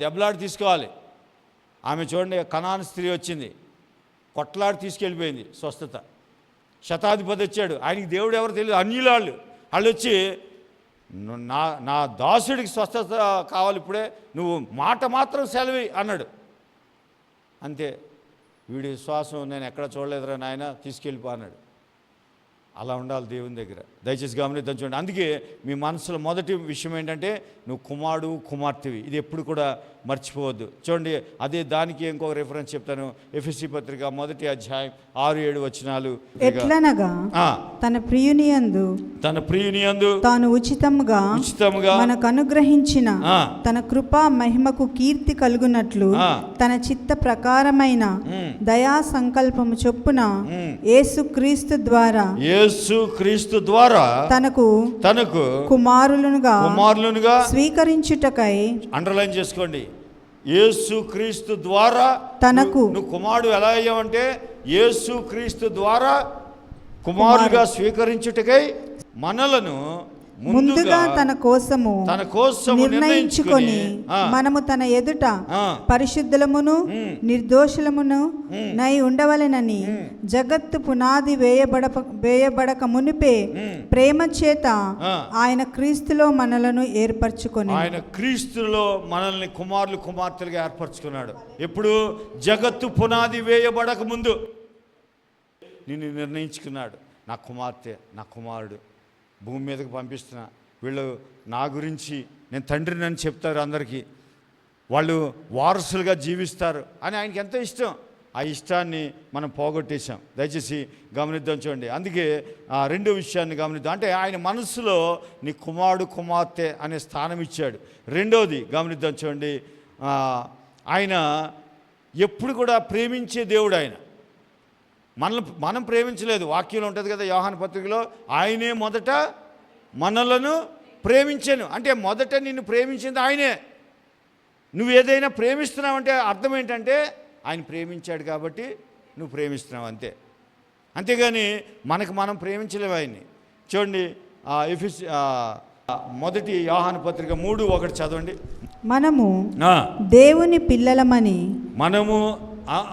C: దెబ్బలాడి తీసుకోవాలి. ఆమె చూడండి, కనాను స్త్రీ వచ్చింది, కొట్లాడి తీసుకెళ్ళిపోయింది స్వస్థత. శతాధిపతి వచ్చాడు, ఆయనకి దేవుడు ఎవరు తెలియదు, అన్యులాళ్ళు. వాళ్ళు వచ్చి నా దాసుడికి స్వస్థత కావాలి ఇప్పుడే, నువ్వు మాట మాత్రం సెలవి అన్నాడు. అంతే, వీడి విశ్వాసం నేను ఎక్కడ చూడలేదురా నాయన, తీసుకెళ్ళిపో అన్నాడు. అలా ఉండాలి దేవుని దగ్గర. దయచేసి గమనిద్దాం చూడండి. అందుకే మీ మనసులో మొదటి విషయం ఏంటంటే నువ్వు కుమారుడు కుమార్తెవి. ఇది ఎప్పుడు కూడా మర్చిపోవద్దు. చూడండి, అదే దానికి ఇంకొక రిఫరెన్స్ చెప్తాను. ఎఫెసీ పత్రిక 1వ అధ్యాయం 6-7 వచనాలు.
D: ఎట్లనగా తన ప్రియునియందు తాను ఉచితముగా మనకు అనుగ్రహించిన తన కృపా మహిమకు కీర్తి కలుగునట్లు తన చిత్త ప్రకారమైన దయా సంకల్పము చొప్పున యేసుక్రీస్తు ద్వారా తనకు కుమారులుగా స్వీకరించుటకై, అండర్లైన్ చేసుకోండి, యేసుక్రీస్తు ద్వారా తనకు. నువ్వు కుమారుడు ఎలా అయ్యావంటే యేసుక్రీస్తు ద్వారా కుమారుడుగా స్వీకరించుటకై మనలను ముందుగా తన కోసము నిర్ణయించుకొని మనము తన ఎదుట పరిశుద్ధులమును నిర్దోషులమును నై ఉండవలెనని జగత్తు పునాది వేయబడక మునిపే ప్రేమ చేత ఆయన క్రీస్తులో మనలను ఏర్పరచుకొని, ఆయన క్రీస్తులో మనల్ని కుమారులు కుమార్తెలుగా ఏర్పరచుకున్నాడు. ఎప్పుడు? జగత్తు పునాది వేయబడక ముందు నిన్ను నిర్ణయించుకున్నాడు. నా కుమార్తె, నా కుమారుడు భూమి మీదకి పంపిస్తున్నా, వీళ్ళు నా గురించి నేను తండ్రిని అని చెప్తారు అందరికీ, వాళ్ళు వారసులుగా జీవిస్తారు అని ఆయనకి ఎంతో ఇష్టం. ఆ ఇష్టాన్ని మనం పోగొట్టేశాం. దయచేసి గమనిద్దాం చూడండి. అందుకే రెండో విషయాన్ని గమనిద్దాం. అంటే ఆయన మనసులో నీ కుమారుడు కుమార్తె అనే స్థానం ఇచ్చాడు. రెండోది గమనిద్దాం చూడండి, ఆయన ఎప్పుడు కూడా ప్రేమించే దేవుడు. ఆయన మనం ప్రేమించలేదు. వాక్యంలో ఉంటుంది కదా యోహాను పత్రికలో, ఆయనే మొదట మనలను ప్రేమించాను. అంటే మొదట నిన్ను ప్రేమించింది ఆయనే. నువ్వు ఏదైనా ప్రేమిస్తున్నావంటే అర్థం ఏంటంటే ఆయన ప్రేమించాడు కాబట్టి నువ్వు ప్రేమిస్తున్నావు, అంతే. అంతేగాని మనం ప్రేమించలేము ఆయన్ని. చూడండి, మొదటి యోహాను పత్రిక 3:1 చదవండి. మనము దేవుని పిల్లలమని,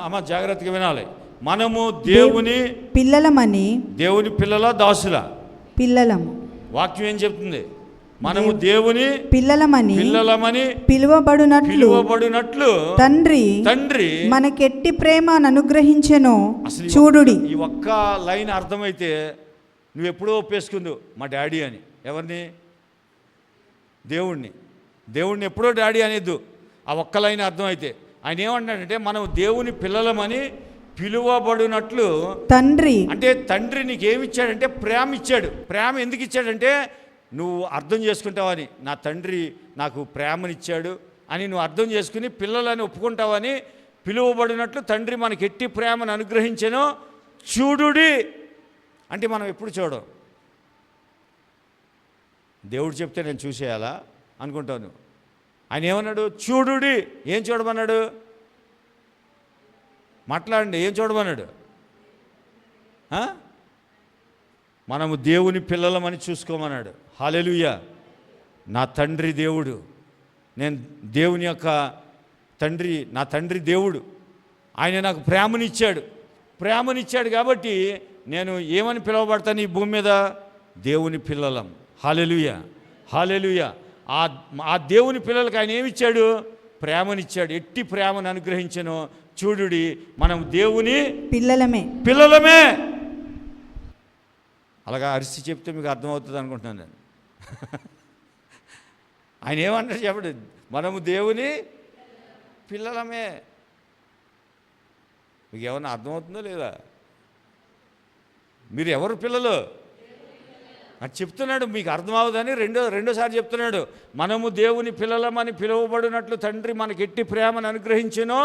D: అమ్మ జాగ్రత్తగా వినాలి, మనము దేవుని పిల్లలమని. దేవుని పిల్లల దాసుల పిల్లలము. వాక్యం ఏం చెప్తుంది? మనము దేవుని పిల్లలమని పిలువబడినట్లు తండ్రి మనకెట్టి ప్రేమను అనుగ్రహించెను చూడుడి. ఈ ఒక్క లైన్ అర్థమైతే నువ్వు ఎప్పుడో ఒప్పేసుకుందు మా డాడీ అని. ఎవరిని? దేవుణ్ణి ఎప్పుడో డాడీ అనేద్దు. ఆ ఒక్క లైన్ అర్థమైతే. ఆయన ఏమంటాడంటే మనం దేవుని పిల్లలమని పిలువబడినట్లు తండ్రి. అంటే తండ్రి నీకేమిచ్చాడంటే ప్రేమ ఇచ్చాడు. ప్రేమ ఎందుకు ఇచ్చాడంటే నువ్వు అర్థం చేసుకుంటావని, నా తండ్రి నాకు ప్రేమనిచ్చాడు అని నువ్వు అర్థం చేసుకుని పిల్లలని ఒప్పుకుంటావని పిలువబడినట్లు తండ్రి మనకి ఎట్టి ప్రేమను అనుగ్రహించెను చూడుడి. అంటే మనం ఎప్పుడు చూడం. దేవుడు చెప్తే నేను చూసేయాలా అనుకుంటాను. ఆయన ఏమన్నాడు? చూడుడి. ఏం చూడమన్నాడు? మాట్లాడండి, ఏం చూడమన్నాడు? మనము దేవుని పిల్లలమని చూసుకోమన్నాడు. హల్లెలూయా. నా తండ్రి దేవుడు, నేను దేవుని యొక్క తండ్రి, నా తండ్రి దేవుడు. ఆయన నాకు ప్రేమనిచ్చాడు కాబట్టి నేను ఏమని పిలువబడతాను ఈ భూమి మీద? దేవుని పిల్లలం. హల్లెలూయా. ఆ దేవుని పిల్లలకి ఆయన ఏమిచ్చాడు? ప్రేమనిచ్చాడు. ఎట్టి ప్రేమను అనుగ్రహించను చూడుడి, మనం దేవుని పిల్లలమే. అలాగా అరిసి చెప్తే మీకు అర్థమవుతుంది అనుకుంటున్నాను నేను. ఆయన ఏమంటారు చెప్పండి? మనము దేవుని పిల్లలమే. మీకు ఏమన్నా అర్థమవుతుందో లేదా? మీరు ఎవరు పిల్లలు అని చెప్తున్నాడు, మీకు అర్థమవుదని రెండోసారి చెప్తున్నాడు. మనము దేవుని పిల్లలమని పిలువబడినట్లు తండ్రి మనకి ఎట్టి ప్రేమను అనుగ్రహించునో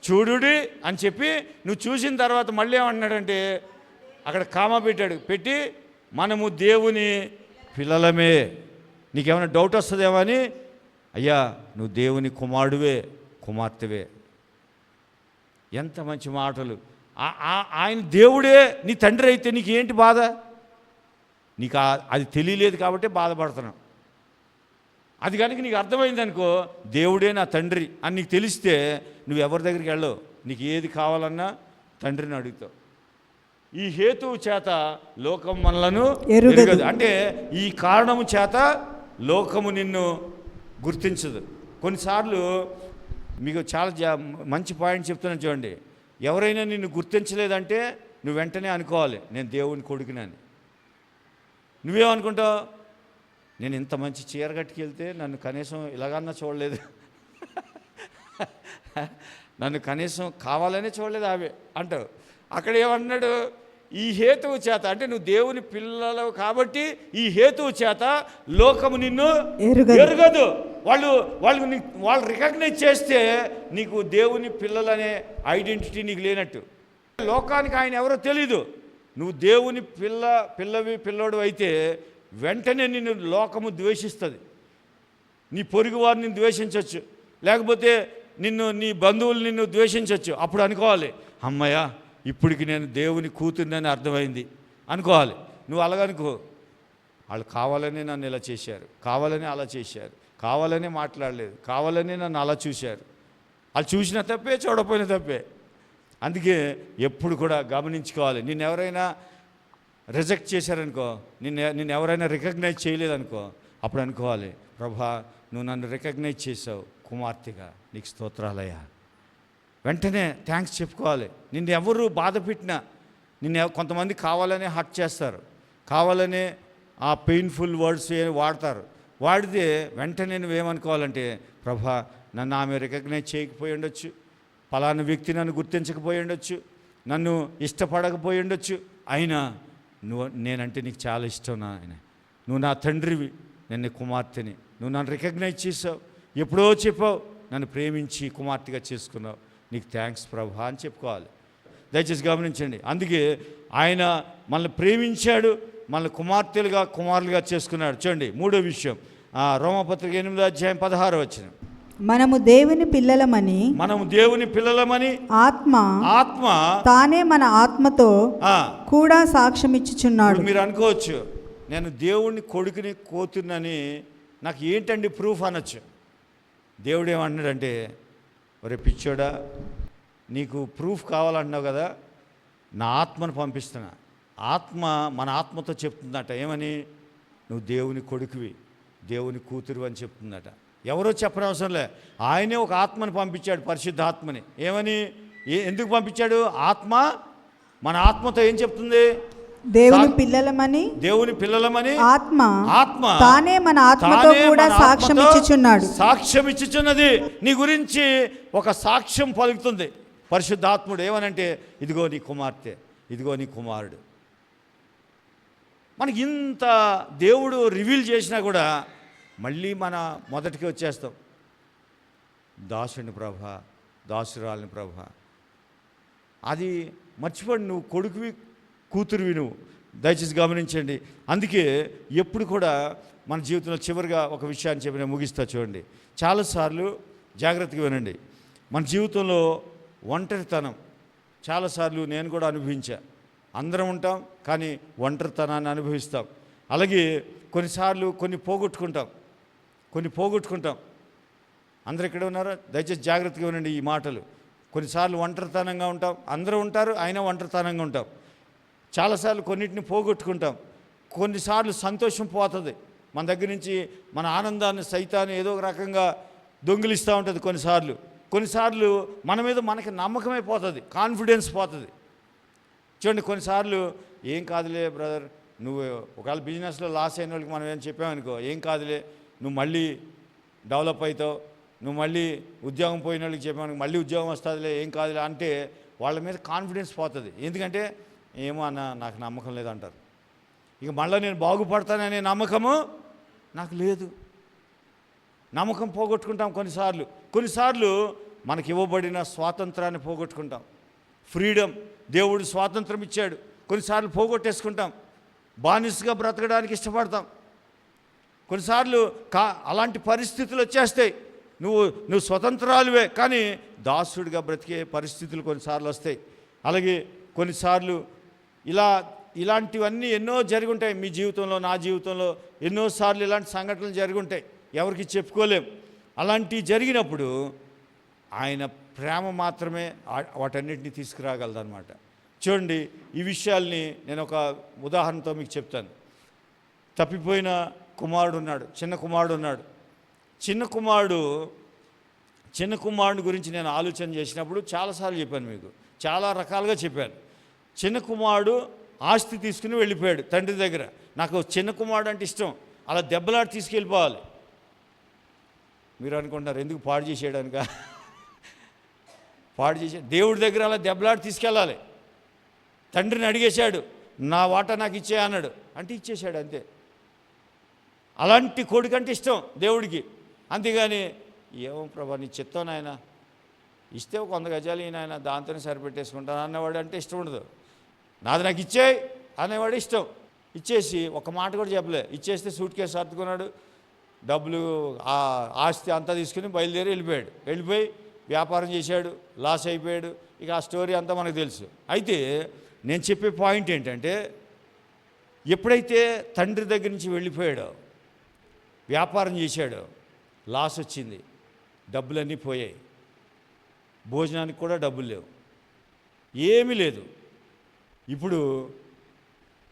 D: చూడుడి అని చెప్పి నువ్వు చూసిన తర్వాత మళ్ళీ ఏమన్నాడంటే అక్కడ కామా పెట్టి మనము దేవుని పిల్లలమే. నీకేమైనా డౌట్ వస్తుందేమో అని, అయ్యా నువ్వు దేవుని కుమారుడివే, కుమార్తెవే. ఎంత మంచి మాటలు! ఆయన దేవుడే నీ తండ్రి అయితే నీకు ఏంటి బాధ? నీకు అది తెలియలేదు కాబట్టి బాధపడుతున్నావు. అది కనుక నీకు అర్థమైందనుకో, దేవుడే నా తండ్రి అని నీకు తెలిస్తే నువ్వు ఎవరి దగ్గరికి వెళ్ళవు. నీకు ఏది కావాలన్నా తండ్రిని అడుగుతావు. ఈ హేతువు చేత లోకం మనలను ఎరుగదు. అంటే ఈ కారణము చేత లోకము నిన్ను గుర్తించదు. కొన్నిసార్లు మీకు చాలా మంచి పాయింట్ చెప్తున్నాను చూడండి. ఎవరైనా నిన్ను గుర్తించలేదంటే నువ్వు వెంటనే అనుకోవాలి, నేను దేవుని కొడుకునని. నువ్వేమనుకుంటావు? నేను ఇంత మంచి చీర కట్టుకెళ్తే నన్ను కనీసం ఇలాగన్నా చూడలేదు, నన్ను కనీసం కావాలనే చూడలేదు ఆమె అంటావు. అక్కడ ఏమన్నాడు? ఈ హేతువు చేత, అంటే నువ్వు దేవుని పిల్లలు కాబట్టి ఈ హేతువు చేత లోకము నిన్ను ఎరుగదు. వాళ్ళు రికగ్నైజ్ చేస్తే నీకు దేవుని పిల్లలనే ఐడెంటిటీ నీకు లేనట్టు. లోకానికి ఆయన ఎవరో తెలీదు. నువ్వు దేవుని పిల్లోడు అయితే వెంటనే నిన్ను లోకము ద్వేషిస్తుంది. నీ పొరుగు వారిని ద్వేషించవచ్చు, లేకపోతే నీ బంధువులు నిన్ను ద్వేషించవచ్చు. అప్పుడు అనుకోవాలి, అమ్మయ్య ఇప్పటికి నేను దేవుని కూతుర్నని అర్థమైంది అనుకోవాలి. నువ్వు అలాగనుకో, వాళ్ళు కావాలని నన్ను ఇలా చేశారు, కావాలని అలా చేశారు, కావాలని మాట్లాడలేదు, కావాలని నన్ను అలా చూశారు. వాళ్ళు చూసిన తప్పే, చూడపోయిన తప్పే. అందుకే ఎప్పుడు కూడా గమనించుకోవాలి. నిన్ను ఎవరైనా రిజెక్ట్ చేశారనుకో, నిన్ను ఎవరైనా రికగ్నైజ్ చేయలేదనుకో, అప్పుడు అనుకోవాలి, ప్రభా నువ్వు నన్ను రికగ్నైజ్ చేసావు కుమార్తెగా, నీకు స్తోత్రాలయ్యా. వెంటనే థ్యాంక్స్ చెప్పుకోవాలి. నిన్ను ఎవరు బాధ పెట్టినా, కొంతమంది కావాలనే హర్ట్ చేస్తారు, కావాలనే ఆ పెయిన్ఫుల్ వర్డ్స్ వాడతారు. వాడితే వెంటనే నువ్వేమనుకోవాలంటే, ప్రభా నన్ను ఆమె రికగ్నైజ్ చేయకపోయి ఉండొచ్చు, పలానా వ్యక్తి నన్ను గుర్తించకపోయి ఉండొచ్చు, నన్ను ఇష్టపడకపోయి ఉండొచ్చు, అయినా నేనంటే నీకు చాలా ఇష్టం నాయన, నువ్వు నా తండ్రివి, నేను కుమార్తెని, నువ్వు నన్ను రికగ్నైజ్ చేసావు, ఎప్పుడో చెప్పావు, నన్ను ప్రేమించి కుమార్తెగా చేసుకున్నావు, నీకు థ్యాంక్స్ ప్రభా అని చెప్పుకోవాలి. దయచేసి గమనించండి. అందుకే ఆయన మనల్ని ప్రేమించాడు, మనల్ని కుమారులుగా చేసుకున్నాడు. చూడండి మూడో విషయం, రోమపత్రిక 8వ అధ్యాయం 16వ వచనం.
E: మనము దేవుని పిల్లలమని
B: ఆత్మ
E: తానే మన ఆత్మతో కూడా సాక్ష్యం ఇచ్చుచున్నాడు.
C: మీరు అనుకోవచ్చు, నేను దేవుణ్ణి కొడుకుని కూతుర్నని నాకు ఏంటండి ప్రూఫ్ అనొచ్చు. దేవుడు ఏమంటున్నాడంటే, ఒరే పిచ్చోడా, నీకు ప్రూఫ్ కావాలంటున్నావు కదా, నా ఆత్మను పంపిస్తున్నా. మన ఆత్మతో చెప్తుందట, ఏమని? నువ్వు దేవుని కొడుకువి, దేవుని కూతురు అని చెప్తుందట. ఎవరో చెప్పనవసరం లే, ఆయనే ఒక ఆత్మని పంపించాడు, పరిశుద్ధ ఆత్మని. ఏమని? ఎందుకు పంపించాడు? మన ఆత్మతో ఏం చెప్తుంది?
E: దేవుని పిల్లలమని
B: ఆత్మ
E: తానే మన ఆత్మతో కూడా
C: సాక్ష్యం ఇచ్చుచున్నది. నీ గురించి ఒక సాక్ష్యం పలుకుతుంది పరిశుద్ధాత్ముడు. ఏమనంటే, ఇదిగో నీ కుమార్తె, ఇదిగో నీ కుమారుడు. మనకి ఇంత దేవుడు రివీల్ చేసినా కూడా మళ్ళీ మన మొదటికి వచ్చేస్తాం. దాసుని ప్రభా, దాసురాలని ప్రభా, అది మర్చిపోండి. నువ్వు కొడుకువి, కూతురువి నువ్వు. దయచేసి గమనించండి. అందుకే ఎప్పుడు కూడా మన జీవితంలో చివరిగా ఒక విషయాన్ని చెప్పి నేను ముగిస్తా. చూడండి, చాలాసార్లు జాగ్రత్తగా వినండి. మన జీవితంలో ఒంటరితనం చాలాసార్లు నేను కూడా అనుభవించా. అందరం ఉంటాం, కానీ ఒంటరితనాన్ని అనుభవిస్తాం. అలాగే కొన్నిసార్లు కొన్ని పోగొట్టుకుంటాం. అందరూ ఇక్కడ ఉన్నారా? దయచేసి జాగ్రత్తగా వినండి ఈ మాటలు. కొన్నిసార్లు ఒంటరితనంగా ఉంటాం, అందరూ ఉంటారు, అయినా ఒంటరితనంగా ఉంటాం. చాలాసార్లు కొన్నిటిని పోగొట్టుకుంటాం. కొన్నిసార్లు సంతోషం పోతుంది, మన దగ్గర నుంచి మన ఆనందాన్ని సైతాన్ని ఏదో ఒక రకంగా దొంగిలిస్తూ ఉంటుంది. కొన్నిసార్లు మన మీద మనకి నమ్మకమే పోతుంది, కాన్ఫిడెన్స్ పోతుంది. చూడండి, కొన్నిసార్లు ఏం కాదులే బ్రదర్, నువ్వు ఒకవేళ బిజినెస్లో లాస్ అయిన వాళ్ళకి మనం ఏం చెప్పామనుకో, ఏం కాదులే, నువ్వు మళ్ళీ డెవలప్ అవుతావు, నువ్వు మళ్ళీ ఉద్యోగం పోయిన వాళ్ళకి చెప్పాను మళ్ళీ ఉద్యోగం వస్తుందిలే, ఏం కాదులే అంటే వాళ్ళ మీద కాన్ఫిడెన్స్ పోతుంది. ఎందుకంటే ఏమో అన్న నాకు నమ్మకం లేదంటారు. ఇక మళ్ళీ నేను బాగుపడతాననే నమ్మకము నాకు లేదు. నమ్మకం పోగొట్టుకుంటాం కొన్నిసార్లు మనకి ఇవ్వబడిన స్వాతంత్రాన్ని పోగొట్టుకుంటాం. ఫ్రీడమ్, దేవుడు స్వాతంత్రం ఇచ్చాడు, కొన్నిసార్లు పోగొట్టేసుకుంటాం. బానిసగా బ్రతకడానికి ఇష్టపడతాం. కొన్నిసార్లు అలాంటి పరిస్థితులు వచ్చేస్తాయి. నువ్వు స్వతంత్రాలువే కానీ దాసుడిగా బ్రతికే పరిస్థితులు కొన్నిసార్లు వస్తాయి. అలాగే కొన్నిసార్లు ఇలాంటివన్నీ ఎన్నో జరిగి ఉంటాయి. మీ జీవితంలో, నా జీవితంలో ఎన్నోసార్లు ఇలాంటి సంఘటనలు జరిగి ఉంటాయి, ఎవరికి చెప్పుకోలేం. అలాంటివి జరిగినప్పుడు ఆయన ప్రేమ మాత్రమే వాటన్నిటిని తీసుకురాగలదన్నమాట. చూడండి, ఈ విషయాల్ని నేను ఒక ఉదాహరణతో మీకు చెప్తాను. తప్పిపోయిన కుమారుడు ఉన్నాడు, చిన్న కుమారుడు గురించి నేను ఆలోచన చేసినప్పుడు చాలాసార్లు చెప్పాను, మీకు చాలా రకాలుగా చెప్పాను. చిన్న కుమారుడు ఆస్తి తీసుకుని వెళ్ళిపోయాడు తండ్రి దగ్గర. నాకు చిన్న కుమారుడు అంటే ఇష్టం, అలా దెబ్బలాడి తీసుకెళ్ళిపోవాలి. మీరు అనుకుంటున్నారు ఎందుకు పాడు చేసేయడానిక? పాడు చేసే దేవుడి దగ్గర అలా దెబ్బలాడి తీసుకెళ్ళాలి. తండ్రిని అడిగేశాడు, నా వాటా నాకు ఇచ్చే అన్నాడు, అంటే ఇచ్చేశాడు అంతే. అలాంటి కొడుకంటే ఇష్టం దేవుడికి. అంతేగాని ఏమో ప్రభా నీ చిత్తం నాయన, ఇస్తే ఒక 100 గజాలు నాయన దాంతోనే సరిపెట్టేసుకుంటాను అన్నవాడు అంటే ఇష్టం ఉండదు. నాది నాకు ఇచ్చేయి అనేవాడు ఇష్టం. ఇచ్చేసి ఒక మాట కూడా చెప్పలే, ఇచ్చేస్తే సూట్ కేసు సర్దుకున్నాడు, డబ్బులు ఆస్తి అంతా తీసుకుని బయలుదేరి వెళ్ళిపోయి వ్యాపారం చేశాడు, లాస్ అయిపోయాడు. ఇక ఆ స్టోరీ అంతా మనకు తెలుసు. అయితే నేను చెప్పే పాయింట్ ఏంటంటే, ఎప్పుడైతే తండ్రి దగ్గర నుంచి వెళ్ళిపోయాడో, వ్యాపారం చేశాడో, లాస్ వచ్చింది, డబ్బులన్నీ పోయాయి, భోజనానికి కూడా డబ్బులు లేవు, ఏమీ లేదు. ఇప్పుడు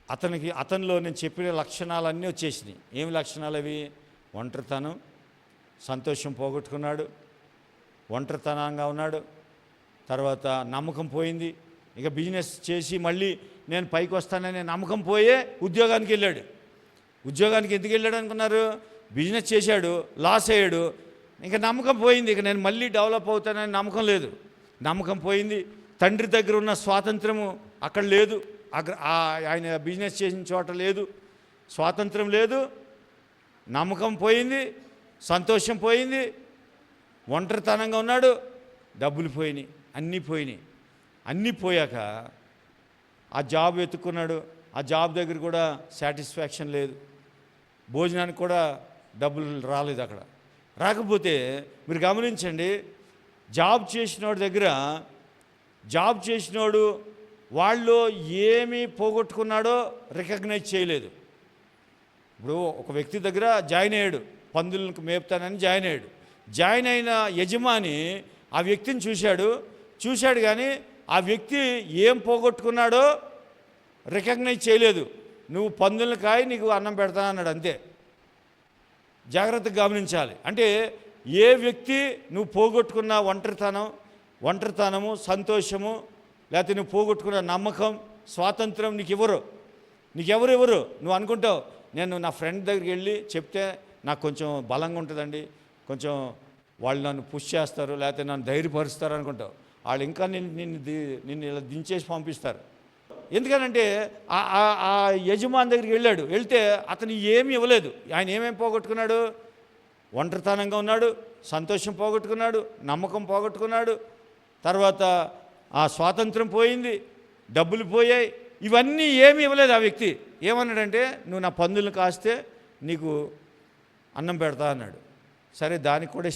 C: అతనిలో నేను చెప్పిన లక్షణాలన్నీ వచ్చేసినాయి. ఏమి లక్షణాలు అవి? ఒంటరితనం, సంతోషం పోగొట్టుకున్నాడు, ఒంటరితనంగా ఉన్నాడు. తర్వాత నమ్మకం పోయింది. ఇక బిజినెస్ చేసి మళ్ళీ నేను పైకి వస్తాననే నమ్మకం పోయే ఉద్యోగానికి వెళ్ళాడు. ఉద్యోగానికి ఎందుకు వెళ్ళాడు అనుకున్నారు? బిజినెస్ చేశాడు, లాస్ అయ్యాడు, ఇంకా నమ్మకం పోయింది. ఇక నేను మళ్ళీ డెవలప్ అవుతానని నమ్మకం లేదు, నమ్మకం పోయింది. తండ్రి దగ్గర ఉన్న స్వాతంత్రము అక్కడ లేదు, ఆయన బిజినెస్ చేసిన చోట లేదు, స్వాతంత్రం లేదు, నమ్మకం పోయింది, సంతోషం పోయింది, ఒంటరితనంగా ఉన్నాడు, డబ్బులు పోయినాయి, అన్నీ పోయాక ఆ జాబ్ వెతుక్కున్నాడు. ఆ జాబ్ దగ్గర కూడా సాటిస్ఫాక్షన్ లేదు, భోజనానికి కూడా డబ్బులు రాలేదు. అక్కడ రాకపోతే మీరు గమనించండి, జాబ్ చేసినోడు వాళ్ళు ఏమి పోగొట్టుకున్నాడో రికగ్నైజ్ చేయలేదు. ఇప్పుడు ఒక వ్యక్తి దగ్గర జాయిన్ అయ్యాడు, పందులకు మేపుతానని జాయిన్ అయిన యజమాని ఆ వ్యక్తిని చూశాడు కానీ ఆ వ్యక్తి ఏం పోగొట్టుకున్నాడో రికగ్నైజ్ చేయలేదు. నువ్వు పందులను కాయి నీకు అన్నం పెడతానన్నాడు అంతే. జాగ్రత్తగా గమనించాలి. అంటే ఏ వ్యక్తి నువ్వు పోగొట్టుకున్న ఒంటరితనము, సంతోషము, లేకపోతే నువ్వు పోగొట్టుకున్న నమ్మకం, స్వాతంత్రం నీకెవరు నువ్వు అనుకుంటావు, నేను నా ఫ్రెండ్ దగ్గరికి వెళ్ళి చెప్తే నాకు కొంచెం బలంగా ఉంటుందండి, కొంచెం వాళ్ళు నన్ను పుష్ చేస్తారు, లేకపోతే నన్ను ధైర్యపరుస్తారు అనుకుంటావు. వాళ్ళు ఇంకా నిన్ను ఇలా దించేసి పంపిస్తారు. ఎందుకనంటే ఆ యజమాని దగ్గరికి వెళ్తే అతను ఏమీ ఇవ్వలేదు. ఆయన ఏమేమి పోగొట్టుకున్నాడు? ఒంటరితనంగా ఉన్నాడు, సంతోషం పోగొట్టుకున్నాడు, నమ్మకం పోగొట్టుకున్నాడు, తర్వాత ఆ స్వాతంత్రం పోయింది, డబ్బులు పోయాయి, ఇవన్నీ ఏమీ ఇవ్వలేదు. ఆ వ్యక్తి ఏమన్నాడంటే, నువ్వు నా పందులను కాస్తే నీకు అన్నం పెడతా అన్నాడు. సరే, దానికి కూడా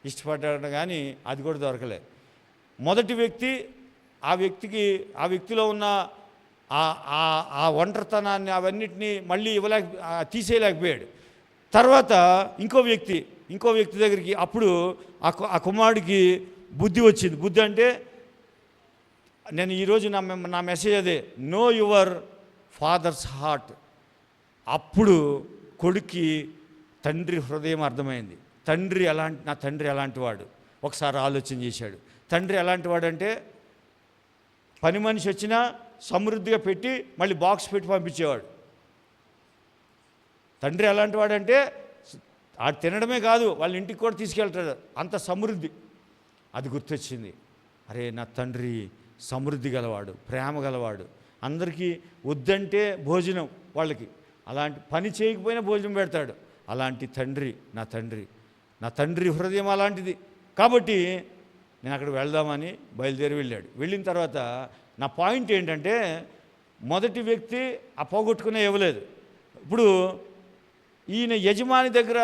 C: ఇష్టపడ్డాడు కానీ అది కూడా దొరకలే. మొదటి వ్యక్తి ఆ వ్యక్తిలో ఉన్న ఆ ఒంటరితనాన్ని అవన్నిటినీ మళ్ళీ తీసేయలేకపోయాడు. తర్వాత ఇంకో వ్యక్తి దగ్గరికి అప్పుడు ఆ కుమారుడికి బుద్ధి వచ్చింది. బుద్ధి అంటే నేను ఈరోజు నా మెసేజ్ అదే, నో యువర్ ఫాదర్స్ హార్ట్. అప్పుడు
D: కొడుక్కి తండ్రి హృదయం అర్థమైంది. నా తండ్రి ఎలాంటి వాడు ఒకసారి ఆలోచన చేశాడు. తండ్రి ఎలాంటి వాడు అంటే పని మనిషి వచ్చినా సమృద్ధిగా పెట్టి మళ్ళీ బాక్స్ పెట్టి పంపించేవాడు. తండ్రి ఎలాంటి వాడంటే ఆ తినడమే కాదు, వాళ్ళ ఇంటికి కూడా తీసుకెళ్తాడు, అంత సమృద్ధి. అది గుర్తొచ్చింది. అరే, నా తండ్రి సమృద్ధి గలవాడు, ప్రేమ గలవాడు, అందరికీ వద్దంటే భోజనం, వాళ్ళకి అలాంటి పని చేయకపోయినా భోజనం పెడతాడు. అలాంటి తండ్రి నా తండ్రి హృదయం అలాంటిది. కాబట్టి నేను అక్కడ వెళ్దామని బయలుదేరి వెళ్ళాడు. వెళ్ళిన తర్వాత నా పాయింట్ ఏంటంటే, మొదటి వ్యక్తి ఆ పోగొట్టుకునే ఇవ్వలేదు. ఇప్పుడు ఈయన యజమాని దగ్గర,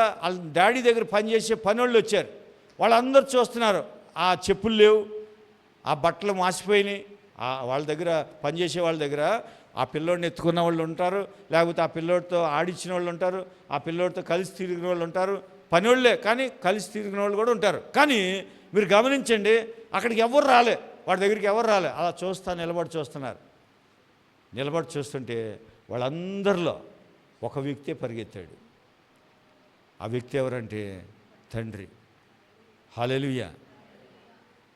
D: డాడీ దగ్గర పనిచేసే పనోళ్ళు వచ్చారు. వాళ్ళందరూ చూస్తున్నారు, ఆ చెప్పులు లేవు, ఆ బట్టలు మాసిపోయినాయి. వాళ్ళ దగ్గర పనిచేసే వాళ్ళ దగ్గర ఆ పిల్లోడిని ఎత్తుకున్న వాళ్ళు ఉంటారు, లేకపోతే ఆ పిల్లోడితో ఆడించిన వాళ్ళు ఉంటారు, ఆ పిల్లోడితో కలిసి తిరిగిన వాళ్ళు ఉంటారు. పనివాళ్ళే కానీ కలిసి తిరిగిన వాళ్ళు కూడా ఉంటారు. కానీ మీరు గమనించండి, అక్కడికి ఎవరు రాలే, వాడి దగ్గరికి ఎవరు రాలే. అలా నిలబడి చూస్తున్నారు. నిలబడి చూస్తుంటే వాళ్ళందరిలో ఒక వ్యక్తే పరిగెత్తాడు. ఆ వ్యక్తి ఎవరంటే తండ్రి. హల్లెలూయా.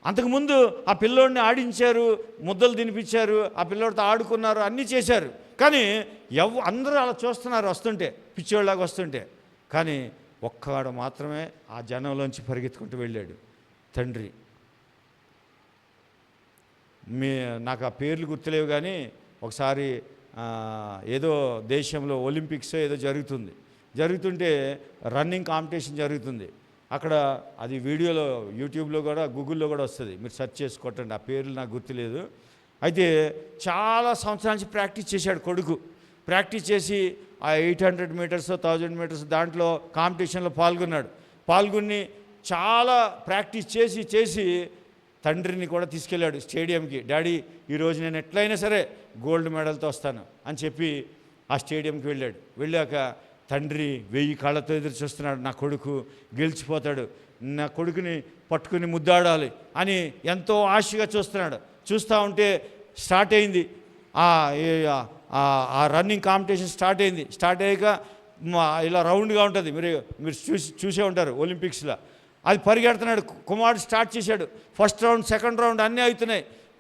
D: అంతకుముందు ఆ పిల్లోడిని ఆడించారు, ముద్దలు తినిపించారు, ఆ పిల్లోడితో ఆడుకున్నారు, అన్నీ చేశారు. కానీ అందరూ అలా చూస్తున్నారు వస్తుంటే, పిచ్చోళ్ళలాగా వస్తుంటే. కానీ ఒక్కవాడు మాత్రమే ఆ జనంలోంచి పరిగెత్తుకుంటూ వెళ్ళాడు, తండ్రి. నాకు ఆ పేర్లు గుర్తులేవు, కానీ ఒకసారి ఏదో దేశంలో ఒలింపిక్స్ ఏదో జరుగుతుంటే రన్నింగ్ కాంపిటీషన్ జరుగుతుంది. అక్కడ అది వీడియోలో యూట్యూబ్లో కూడా గూగుల్లో కూడా వస్తుంది, మీరు సెర్చ్ చేసి కొట్టండి. ఆ పేర్లు నాకు గుర్తులేదు. అయితే చాలా సంవత్సరాల నుంచి ప్రాక్టీస్ చేశాడు కొడుకు. ప్రాక్టీస్ చేసి ఆ 800 మీటర్స్ 1000 మీటర్స్ దాంట్లో కాంపిటీషన్లో పాల్గొని చాలా ప్రాక్టీస్ చేసి తండ్రిని కూడా తీసుకెళ్ళాడు స్టేడియంకి. డాడీ, ఈరోజు నేను ఎట్లయినా సరే గోల్డ్ మెడల్తో వస్తాను అని చెప్పి ఆ స్టేడియంకి వెళ్ళాక తండ్రి 1000 కాళ్ళతో ఎదురు చూస్తున్నాడు. నా కొడుకు గెలిచిపోతాడు, నా కొడుకుని పట్టుకుని ముద్దాడాలి అని ఎంతో ఆశగా చూస్తున్నాడు. చూస్తూ ఉంటే స్టార్ట్ అయింది ఆ రన్నింగ్ కాంపిటీషన్ స్టార్ట్ అయ్యాక ఇలా రౌండ్గా ఉంటుంది, మీరు చూసే ఉంటారు ఒలింపిక్స్లో. అది పరిగెడుతున్నాడు, కుమారుడు స్టార్ట్ చేశాడు. ఫస్ట్ రౌండ్, సెకండ్ రౌండ్ అన్నీ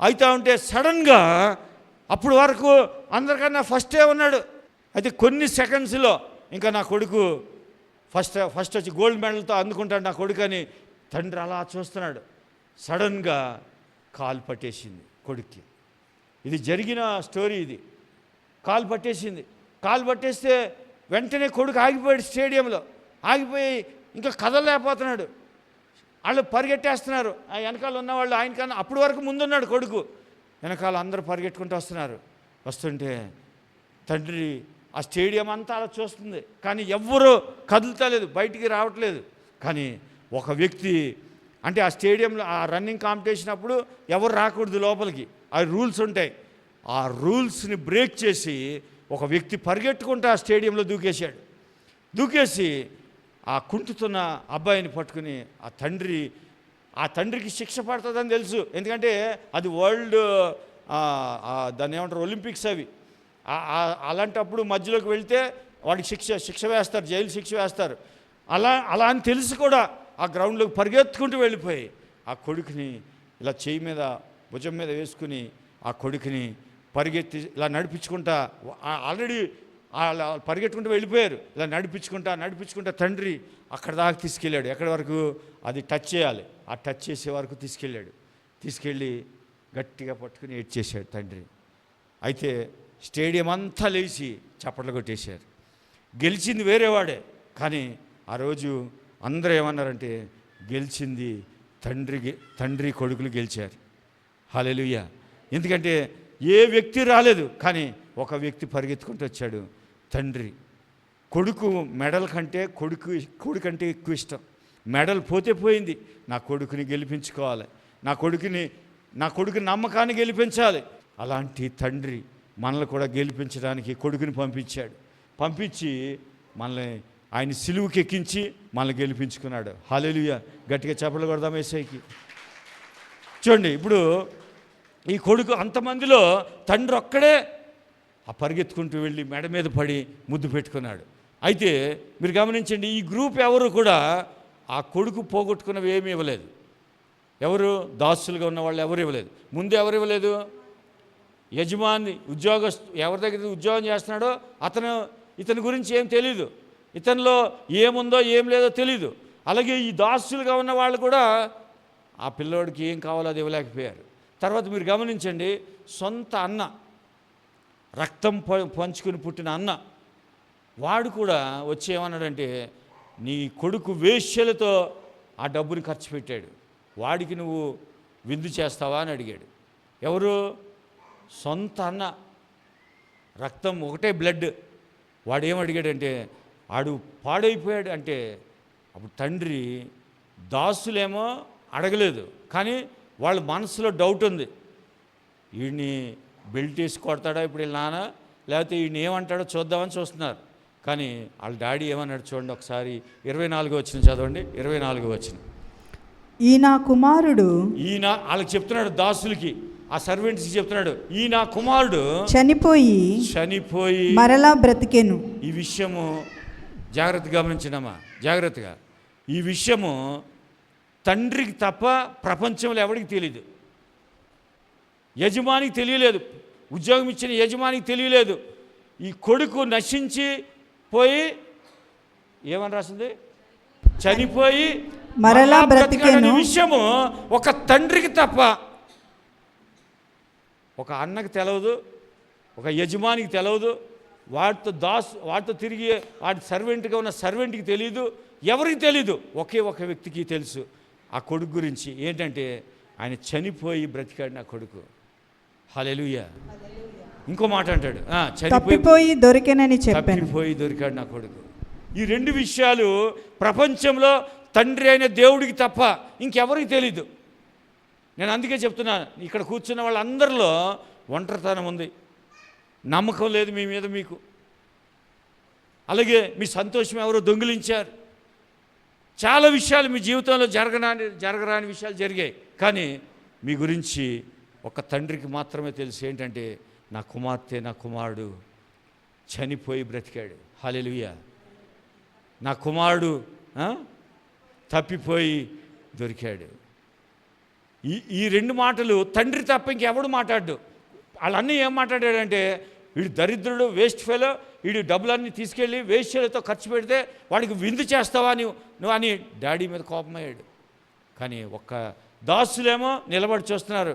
D: అవుతూ ఉంటే సడన్గా అప్పుడు వరకు అందరికన్నా ఫస్టే ఉన్నాడు. అయితే కొన్ని సెకండ్స్లో ఇంకా నా కొడుకు ఫస్ట్ వచ్చి గోల్డ్ మెడల్తో అందుకుంటాడు నా కొడుకు అని తండ్రి అలా చూస్తున్నాడు. సడన్గా కాలు పట్టేసింది కొడుక్కి. ఇది జరిగిన స్టోరీ. ఇది కాలు పట్టేస్తే వెంటనే కొడుకు ఆగిపోయాడు స్టేడియంలో. ఆగిపోయి ఇంకా కదలలేకపోతున్నాడు. వాళ్ళు పరిగెట్టేస్తున్నారు, ఆ వెనకాల ఉన్నవాళ్ళు ఆయనకన్నా అప్పటి వరకు ముందున్నాడు కొడుకు. వెనకాల అందరూ పరిగెట్టుకుంటూ వస్తుంటే తండ్రి ఆ స్టేడియం అంతా అలా చూస్తుంది, కానీ ఎవ్వరూ కదులుతలేదు, బయటికి రావట్లేదు. కానీ ఒక వ్యక్తి, అంటే ఆ స్టేడియంలో ఆ రన్నింగ్ కాంపిటీషన్ అప్పుడు ఎవరు రాకూడదు లోపలికి, ఆ రూల్స్ ఉంటాయి. ఆ రూల్స్ని బ్రేక్ చేసి ఒక వ్యక్తి పరిగెట్టుకుంటూ ఆ స్టేడియంలో దూకేసి ఆ కుంటుతున్న అబ్బాయిని పట్టుకుని ఆ తండ్రికి శిక్ష పడుతుందని తెలుసు. ఎందుకంటే అది వరల్డ్ దాన్ని ఏమంటారు, ఒలింపిక్స్ అవి. అలాంటప్పుడు మధ్యలోకి వెళ్తే వాడికి శిక్ష వేస్తారు, జైలు శిక్ష వేస్తారు. అలా అని తెలిసి కూడా ఆ గ్రౌండ్లోకి పరిగెత్తుకుంటూ వెళ్ళిపోయి ఆ కొడుకుని ఇలా చేయి మీద భుజం మీద వేసుకుని ఆ కొడుకుని పరిగెత్తి ఇలా నడిపించుకుంటా, ఆల్రెడీ పరిగెట్టుకుంటూ వెళ్ళిపోయారు. ఇలా నడిపించుకుంటా తండ్రి అక్కడ దాకా తీసుకెళ్ళాడు. ఎక్కడి వరకు అది టచ్ చేయాలి, ఆ టచ్ చేసే వరకు తీసుకెళ్ళి గట్టిగా పట్టుకుని ఏడ్చేశాడు తండ్రి. అయితే స్టేడియం అంతా లేచి చప్పట్లు కొట్టేశారు. గెలిచింది వేరేవాడే, కానీ ఆ రోజు అందరూ ఏమన్నారంటే గెలిచింది తండ్రి కొడుకులు గెలిచారు. హల్లెలూయా. ఎందుకంటే ఏ వ్యక్తి రాలేదు, కానీ ఒక వ్యక్తి పరిగెత్తుకుంటూ వచ్చాడు, తండ్రి. కొడుకు మెడల్ కంటే కొడుకంటే ఎక్కువ ఇష్టం. మెడల్ పోతే పోయింది, నా కొడుకుని గెలిపించుకోవాలి, నా కొడుకు నమ్మకాన్ని గెలిపించాలి. అలాంటి తండ్రి మనల్ని కూడా గెలిపించడానికి కొడుకుని పంపించి మనల్ని ఆయన సిలువుకి ఎక్కించి మనల్ని గెలిపించుకున్నాడు. హల్లెలూయా. గట్టిగా చప్పట్లు కొడదాం యేసయ్యకి. చూడండి, ఇప్పుడు ఈ కొడుకు అంతమందిలో తండ్రి ఒక్కడే ఆ పరిగెత్తుకుంటూ వెళ్ళి మెడ మీద పడి ముద్దు పెట్టుకున్నాడు. అయితే మీరు గమనించండి, ఈ గ్రూప్ ఎవరు కూడా ఆ కొడుకు పోగొట్టుకున్నవి ఏమీ ఇవ్వలేదు. ఎవరు దాసులుగా ఉన్న వాళ్ళు ఎవరు ఇవ్వలేదు. ముందు ఎవరు ఇవ్వలేదు? యజమాని, ఉద్యోగస్తు, ఎవరి దగ్గర ఉద్యోగం చేస్తున్నాడో ఇతని గురించి ఏం తెలీదు, ఇతనిలో ఏముందో ఏం లేదో తెలీదు. అలాగే ఈ దాసులుగా ఉన్న వాళ్ళు కూడా ఆ పిల్లోడికి ఏం కావాలో అది ఇవ్వలేకపోయారు. తర్వాత మీరు గమనించండి, సొంత అన్న, రక్తం పంచుకుని పుట్టిన అన్న, వాడు కూడా వచ్చి ఏమన్నాడంటే, నీ కొడుకు వేశ్యలతో ఆ డబ్బుని ఖర్చు పెట్టాడు, వాడికి నువ్వు విందు చేస్తావా అని అడిగాడు. ఎవరు? సొంత అన్న, రక్తం ఒకటే బ్లడ్. వాడు ఏమడిగాడంటే, వాడు పాడైపోయాడు అంటే, అప్పుడు తండ్రి, దాసులేమో అడగలేదు, కానీ వాళ్ళ మనసులో డౌట్ ఉంది, వీడిని బెల్ట్ వేసి కొడతాడా ఇప్పుడు వీళ్ళ నాన్న, లేకపోతే వీడిని ఏమంటాడో చూద్దామని చూస్తున్నారు. కానీ వాళ్ళ డాడీ ఏమన్నాడు చూడండి ఒకసారి. 24వ వచనం చదవండి. 24వ వచనం.
E: ఈ నా కుమారుడు,
D: ఈయన వాళ్ళకి చెప్తున్నాడు, దాసులకి, ఆ సర్వెంట్స్కి చెప్తున్నాడు, ఈ నా కుమారుడు చనిపోయి
E: మరలా బ్రతికెను.
D: ఈ విషయము జాగ్రత్తగా గమనించినామా, జాగ్రత్తగా. ఈ విషయము తండ్రికి తప్ప ప్రపంచంలో ఎవరికి తెలియదు. యజమానికి తెలియలేదు, ఉద్యోగం ఇచ్చిన యజమానికి తెలియలేదు. ఈ కొడుకు నశించి పోయి, ఏమని రాసింది, చనిపోయి
E: మరలా బ్రతికెను
D: విషయము ఒక తండ్రికి తప్ప ఒక అన్నకి తెలవదు, ఒక యజమానికి తెలవదు, వాటితో తిరిగి వాటి సర్వెంట్గా ఉన్న సర్వెంట్కి తెలియదు, ఎవరికి తెలీదు. ఒకే ఒక వ్యక్తికి తెలుసు ఆ కొడుకు గురించి. ఏంటంటే ఆయన చనిపోయి బ్రతికాడు నా కొడుకు. హల్లెలూయా. ఇంకో మాట అంటాడు,
E: తప్పిపోయి దొరికెనని చెప్పాను.
D: తప్పిపోయి దొరికాడు నా కొడుకు. ఈ రెండు విషయాలు ప్రపంచంలో తండ్రి అయిన దేవుడికి తప్ప ఇంకెవరికి తెలీదు. నేను అందుకే చెప్తున్నాను, ఇక్కడ కూర్చున్న వాళ్ళందరిలో ఒంటరితనం ఉంది, నమ్మకం లేదు మీ మీద మీకు. అలాగే మీ సంతోషం ఎవరో దొంగిలించారు. చాలా విషయాలు మీ జీవితంలో జరగరాని విషయాలు జరిగాయి. కానీ మీ గురించి ఒక తండ్రికి మాత్రమే తెలుసు, ఏంటంటే నా కుమార్తె, నా కుమారుడు చనిపోయి బ్రతికాడు. హల్లెలూయా. నా కుమారుడు తప్పిపోయి దొరికాడు. ఈ రెండు మాటలు తండ్రి తప్ప ఇంకెవడు మాట్లాడు. వాళ్ళన్నీ ఏం మాట్లాడాడంటే, వీడు దరిద్రుడు, వేస్ట్ ఫెలో, వీడు డబ్బులన్నీ తీసుకెళ్ళి వేశ్యలతో ఖర్చు పెడితే వాడికి విందు చేస్తావా నువ్వు అని డాడీ మీద కోపమయ్యాడు. కానీ ఒక్క దాసులేమో నిలబడి చూస్తున్నారు.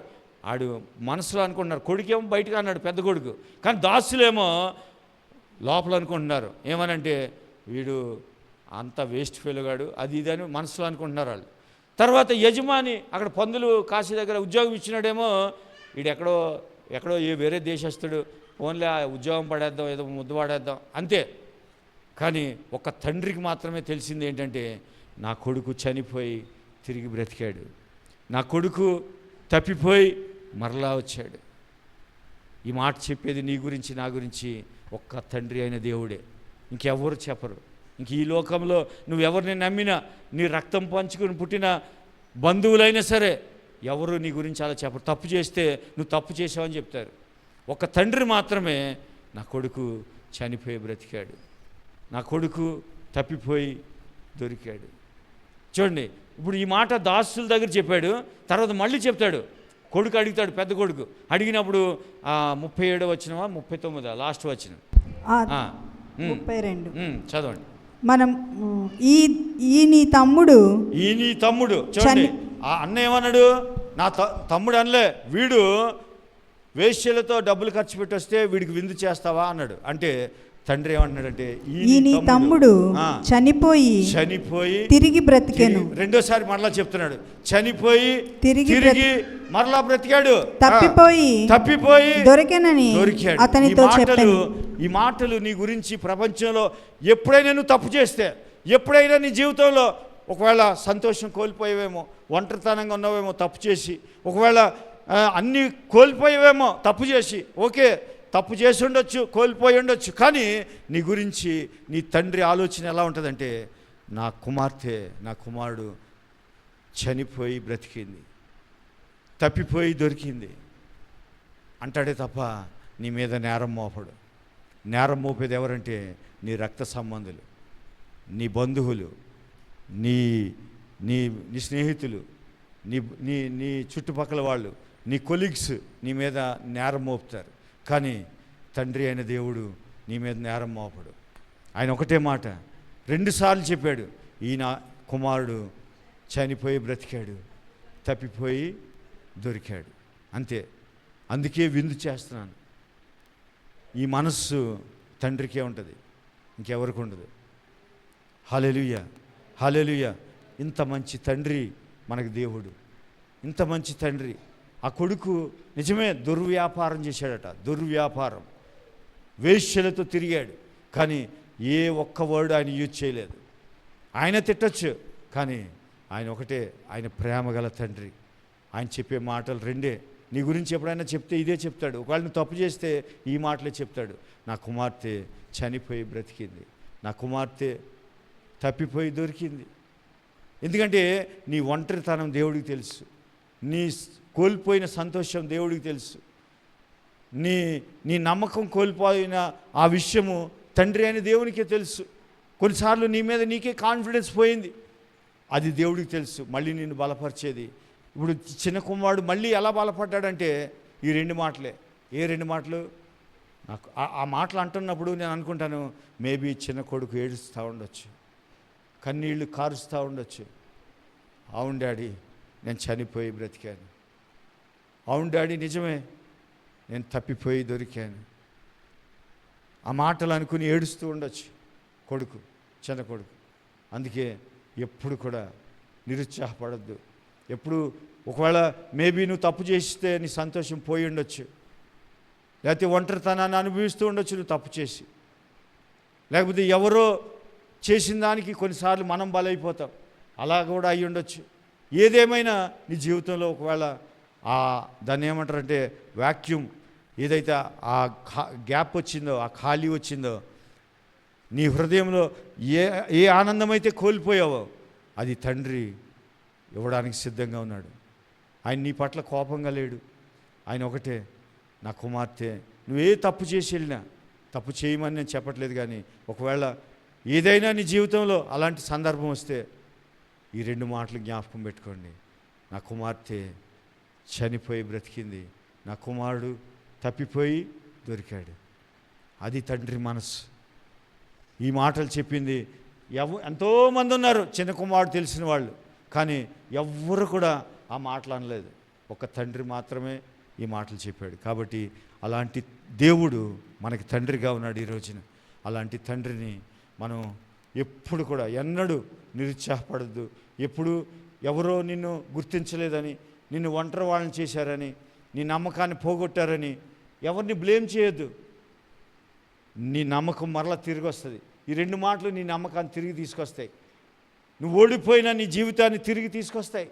D: ఆడు మనసులో అనుకుంటున్నారు, కొడుకేమో బయటకు అన్నాడు పెద్ద కొడుకు, కానీ దాసులేమో లోపల అనుకుంటున్నారు ఏమనంటే, వీడు అంత వేస్ట్ ఫెలోగాడు, అది ఇది అని మనసులో అనుకుంటున్నారు వాళ్ళు. తర్వాత యజమాని అక్కడ పందులు కాశీ దగ్గర ఉద్యోగం ఇచ్చినాడేమో, వీడు ఎక్కడో వేరే దేశస్తుడు, ఓన్లీ ఆ ఉద్యోగం పడేద్దాం, ఏదో ముద్దు పడేద్దాం అంతే. కానీ ఒక తండ్రికి మాత్రమే తెలిసింది ఏంటంటే, నా కొడుకు చనిపోయి తిరిగి బ్రతికాడు, నా కొడుకు తప్పిపోయి మరలా వచ్చాడు. ఈ మాట చెప్పేది నీ గురించి, నా గురించి ఒక్క తండ్రి అయిన దేవుడే, ఇంకెవరు చెప్పరు. ఇంక ఈ లోకంలో నువ్వెవరిని నమ్మినా, నీ రక్తం పంచుకుని పుట్టిన బంధువులైనా సరే ఎవరు నీ గురించి అలా చెప్పరు. తప్పు చేస్తే నువ్వు తప్పు చేసావని చెప్తారు. ఒక తండ్రి మాత్రమే, నా కొడుకు చనిపోయి బ్రతికాడు, నా కొడుకు తప్పిపోయి దొరికాడు. చూడండి, ఇప్పుడు ఈ మాట దాసుల దగ్గర చెప్పాడు, తర్వాత మళ్ళీ చెప్తాడు. కొడుకు అడుగుతాడు, పెద్ద కొడుకు అడిగినప్పుడు 37వ వచనమా 39 లాస్ట్ వచనం
E: 32
D: చదవండి.
E: మనం ఈ నీ తమ్ముడు
D: చూడండి, ఆ అన్న ఏమన్నాడు, నా తమ్ముడు అనలే, వీడు వేశ్యలతో డబ్బులు ఖర్చు పెట్టి వస్తే వీడికి విందు చేస్తావా అన్నాడు. అంటే తండ్రి ఏమంటున్నాడంటే,
E: ఈ నీ తమ్ముడు చనిపోయి తిరిగి బ్రతికాను.
D: రెండోసారి మరలా చెప్తున్నాడు, చనిపోయి తిరిగి మరలా బ్రతికాడు, తప్పిపోయి దొరికాడు.
E: అతనితో చెప్పాను.
D: ఈ మాటలు నీ గురించి ప్రపంచంలో ఎప్పుడైనా నువ్వు తప్పు చేస్తే, ఎప్పుడైనా నీ జీవితంలో ఒకవేళ సంతోషం కోల్పోయేవేమో, ఒంటరితనంగా ఉన్నావేమో తప్పు చేసి, ఒకవేళ అన్నీ కోల్పోయేవేమో తప్పు చేసి, ఓకే తప్పు చేసి ఉండొచ్చు, కోల్పోయి ఉండొచ్చు, కానీ నీ గురించి నీ తండ్రి ఆలోచన ఎలా ఉంటుందంటే, నా కుమార్తె, నా కుమారుడు చనిపోయి బ్రతికింది, తప్పిపోయి దొరికింది అంటాడే తప్ప నీ మీద నేరం మోపడు.
C: నేరం మోపేది ఎవరంటే నీ రక్త సంబంధులు, నీ బంధువులు, నీ నీ నీ స్నేహితులు, నీ నీ నీ చుట్టుపక్కల వాళ్ళు, నీ కొలీగ్స్ నీ మీద నేరం మోపుతారు. కానీ తండ్రి అయిన దేవుడు నీ మీద నేరం మోపడు. ఆయన ఒకటే మాట 2 సార్లు చెప్పాడు, ఈయన కుమారుడు చనిపోయి బ్రతికాడు, తప్పిపోయి దొరికాడు, అంతే. అందుకే విందు చేస్తున్నాను. ఈ మనస్సు తండ్రికే ఉంటుంది, ఇంకెవరికి ఉండదు. హల్లెలూయా, హల్లెలూయా. ఇంత మంచి తండ్రి మనకు దేవుడు, ఇంత మంచి తండ్రి. ఆ కొడుకు నిజమే దుర్వ్యాపారం చేశాడట, దుర్వ్యాపారం, వేశ్యలతో తిరిగాడు. కానీ ఏ ఒక్క వర్డ్ ఆయన యూజ్ చేయలేదు. ఆయన తిట్టచ్చు, కానీ ఆయన ఒకటే, ఆయన ప్రేమ గల తండ్రి. ఆయన చెప్పే మాటలు 2. నీ గురించి ఎప్పుడైనా చెప్తే ఇదే చెప్తాడు. ఒకవేళ నువ్వు తప్పు చేస్తే ఈ మాటలే చెప్తాడు. నా కుమార్తె చనిపోయి బ్రతికింది, నా కుమార్తె తప్పిపోయి దొరికింది. ఎందుకంటే నీ ఒంటరితనం దేవుడికి తెలుసు, నీ కోల్పోయిన సంతోషం దేవుడికి తెలుసు, నీ నీ నమ్మకం కోల్పోయిన ఆ విషయము తండ్రి అయిన దేవునికే తెలుసు. కొన్నిసార్లు నీ మీద నీకే కాన్ఫిడెన్స్ పోయింది, అది దేవుడికి తెలుసు. మళ్ళీ నిన్ను బలపరిచేది. ఇప్పుడు చిన్న కుమారుడు మళ్ళీ ఎలా బలపడ్డాడంటే ఈ 2 మాటలే. ఏ 2 మాటలు? నాకు ఆ మాటలు అంటున్నప్పుడు నేను అనుకుంటాను, మేబీ చిన్న కొడుకు ఏడుస్తూ ఉండొచ్చు, కన్నీళ్ళు కారుస్తూ ఉండొచ్చు. అవును డాడీ, నేను చనిపోయి బ్రతికాను. అవును డాడీ, నిజమే, నేను తప్పిపోయి దొరికాను. ఆ మాటలు అనుకుని ఏడుస్తూ ఉండొచ్చు కొడుకు, చిన్న కొడుకు. అందుకే ఎప్పుడు కూడా నిరుత్సాహపడద్దు. ఎప్పుడు ఒకవేళ మేబీ నువ్వు తప్పు చేస్తే నీ సంతోషం పోయి ఉండొచ్చు, లేకపోతే ఒంటరితనాన్ని అనుభవిస్తూ ఉండొచ్చు నువ్వు తప్పు చేసి, లేకపోతే ఎవరో చేసిన దానికి కొన్నిసార్లు మనం బలైపోతాం, అలా కూడా అయ్యి ఉండొచ్చు. ఏదేమైనా నీ జీవితంలో ఒకవేళ దాన్ని ఏమంటారంటే వాక్యూమ్, ఏదైతే ఆ గ్యాప్ వచ్చిందో, ఆ ఖాళీ వచ్చిందో, నీ హృదయంలో ఏ ఆనందమైతే కోల్పోయావో అది తండ్రి ఇవ్వడానికి సిద్ధంగా ఉన్నాడు. ఆయన నీ పట్ల కోపంగా లేడు. ఆయన ఒకటే, నా కుమార్తె నువ్వే తప్పు చేసి వెళ్ళినా, తప్పు చేయమని నేను చెప్పట్లేదు, కానీ ఒకవేళ ఏదైనా నీ జీవితంలో అలాంటి సందర్భం వస్తే ఈ 2 మాటలు జ్ఞాపకం పెట్టుకోండి. నా కుమార్తె చనిపోయి బ్రతికింది, నా కుమారుడు తప్పిపోయి దొరికాడు. అది తండ్రి మనసు. ఈ మాటలు చెప్పింది ఎంతోమంది ఉన్నారు చిన్న కుమారుడు తెలిసిన వాళ్ళు, కానీ ఎవ్వరు కూడా ఆ మాటలు అనలేదు. ఒక తండ్రి మాత్రమే ఈ మాటలు చెప్పాడు. కాబట్టి అలాంటి దేవుడు మనకి తండ్రిగా ఉన్నాడు ఈ రోజున. అలాంటి తండ్రిని మనం ఎప్పుడు కూడా ఎన్నడూ నిరుత్సాహపడద్దు. ఎప్పుడు ఎవరో నిన్ను గుర్తించలేదని, నిన్ను ఒంటరి వాళ్ళని చేశారని, నీ నమ్మకాన్ని పోగొట్టారని ఎవరిని బ్లేమ్ చేయొద్దు. నీ నమ్మకం మరలా తిరిగి వస్తుంది. ఈ 2 మాటలు నీ నమ్మకాన్ని తిరిగి తీసుకొస్తాయి. నువ్వు ఓడిపోయినా నీ జీవితాన్ని తిరిగి తీసుకొస్తాయి.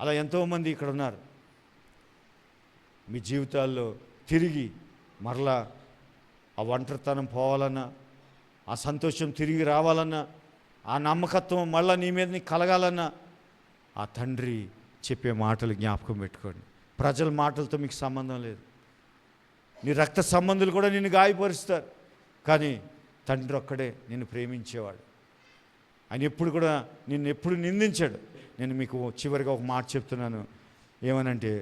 C: అలా ఎంతోమంది ఇక్కడ ఉన్నారు. మీ జీవితాల్లో తిరిగి మరలా ఆ ఒంటరితనం పోవాలన్నా, ఆ సంతోషం తిరిగి రావాలన్నా, ఆ నమ్మకత్వం మళ్ళీ నీ మీద కలగాలన్నా ఆ తండ్రి చెప్పే మాటలు జ్ఞాపకం పెట్టుకోండి. ప్రజల మాటలతో మీకు సంబంధం లేదు. నీ రక్త సంబంధులు కూడా నిన్ను గాయపరుస్తారు, కానీ తండ్రి ఒక్కడే నిన్ను ప్రేమించేవాడు. ఆయన ఎప్పుడు కూడా నిన్ను ఎప్పుడు నిందించాడు. నేను మీకు చివరిగా ఒక మాట చెప్తున్నాను, ఏమనంటే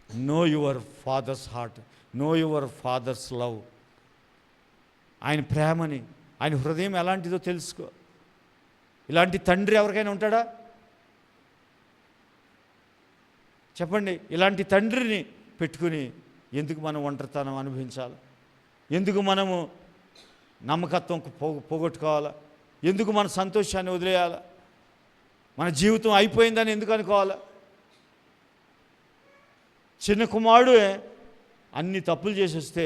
C: know your father's heart, know your father's love. ఆయన ప్రేమని, ఆయన హృదయం ఎలాంటిదో తెలుసుకో. ఇలాంటి తండ్రి ఎవరికైనా ఉంటాడా చెప్పండి? ఇలాంటి తండ్రిని పెట్టుకుని ఎందుకు మనం ఒంటరితనం అనుభవించాలి? ఎందుకు మనము నమ్మకత్వం పోగొట్టుకోవాలా? ఎందుకు మన సంతోషాన్ని వదిలేయాలా? మన జీవితం అయిపోయిందని ఎందుకు అనుకోవాలా? చిన్న కుమారుడు అన్ని తప్పులు చేసి వస్తే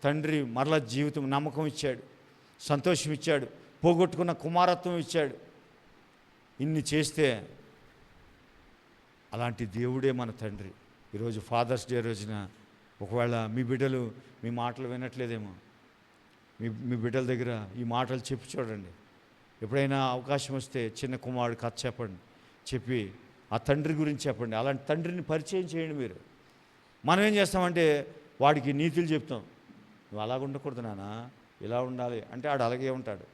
C: తండ్రి మరలా జీవితం నమ్మకం ఇచ్చాడు, సంతోషం ఇచ్చాడు, పోగొట్టుకున్న కుమారత్వం ఇచ్చాడు. ఇన్ని చేస్తే అలాంటి దేవుడే మన తండ్రి. ఈరోజు ఫాదర్స్ డే రోజున ఒకవేళ మీ బిడ్డలు మీ మాటలు వినట్లేదేమో, మీ బిడ్డల దగ్గర ఈ మాటలు చెప్పి చూడండి. ఎప్పుడైనా అవకాశం వస్తే చిన్న కుమారుడు కథ చెప్పండి, చెప్పి ఆ తండ్రి గురించి చెప్పండి. అలాంటి తండ్రిని పరిచయం చేయండి మీరు. మనం ఏం చేస్తామంటే వాడికి నీతులు చెప్తాం, నువ్వు అలాగ ఉండకూడదు నాన్న, ఇలా ఉండాలి అంటే ఆడు అలాగే ఉంటాడు.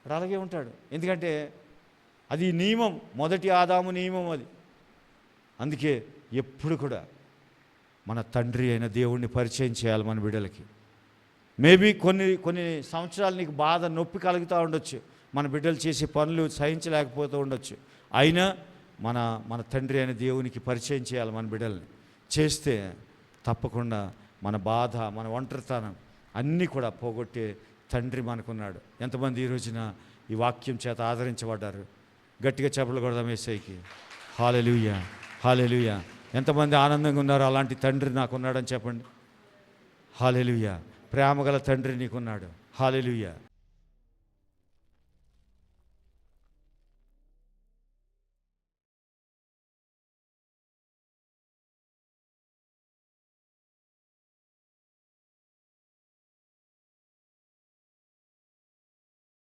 C: ఆడు అలాగే ఉంటాడు. ఎందుకంటే అది నియమం, మొదటి ఆదాము నియమం అది. అందుకే ఎప్పుడు కూడా మన తండ్రి అయిన దేవుణ్ణి పరిచయం చేయాలి మన బిడ్డలకి. మేబీ కొన్ని సంవత్సరాలు నీకు బాధ, నొప్పి కలుగుతూ ఉండొచ్చు, మన బిడ్డలు చేసే పనులు సహించలేకపోతూ ఉండొచ్చు. అయినా మన తండ్రి అయిన దేవునికి పరిచయం చేయాలి మన బిడ్డల్ని. చేస్తే తప్పకుండా మన బాధ, మన ఒంటరితనం అన్నీ కూడా పోగొట్టే తండ్రి మనకున్నాడు. ఎంతమంది ఈ రోజున ఈ వాక్యం చేత ఆదరించబడ్డారు? గట్టిగా చప్పట్లు కొడదాం యేసయ్యకి. హల్లెలూయా, హల్లెలూయా. ఎంతమంది ఆనందంగా ఉన్నారు? అలాంటి తండ్రి నాకున్నాడని చెప్పండి. హల్లెలూయా. ప్రేమగల తండ్రి నీకున్నాడు. హల్లెలూయా.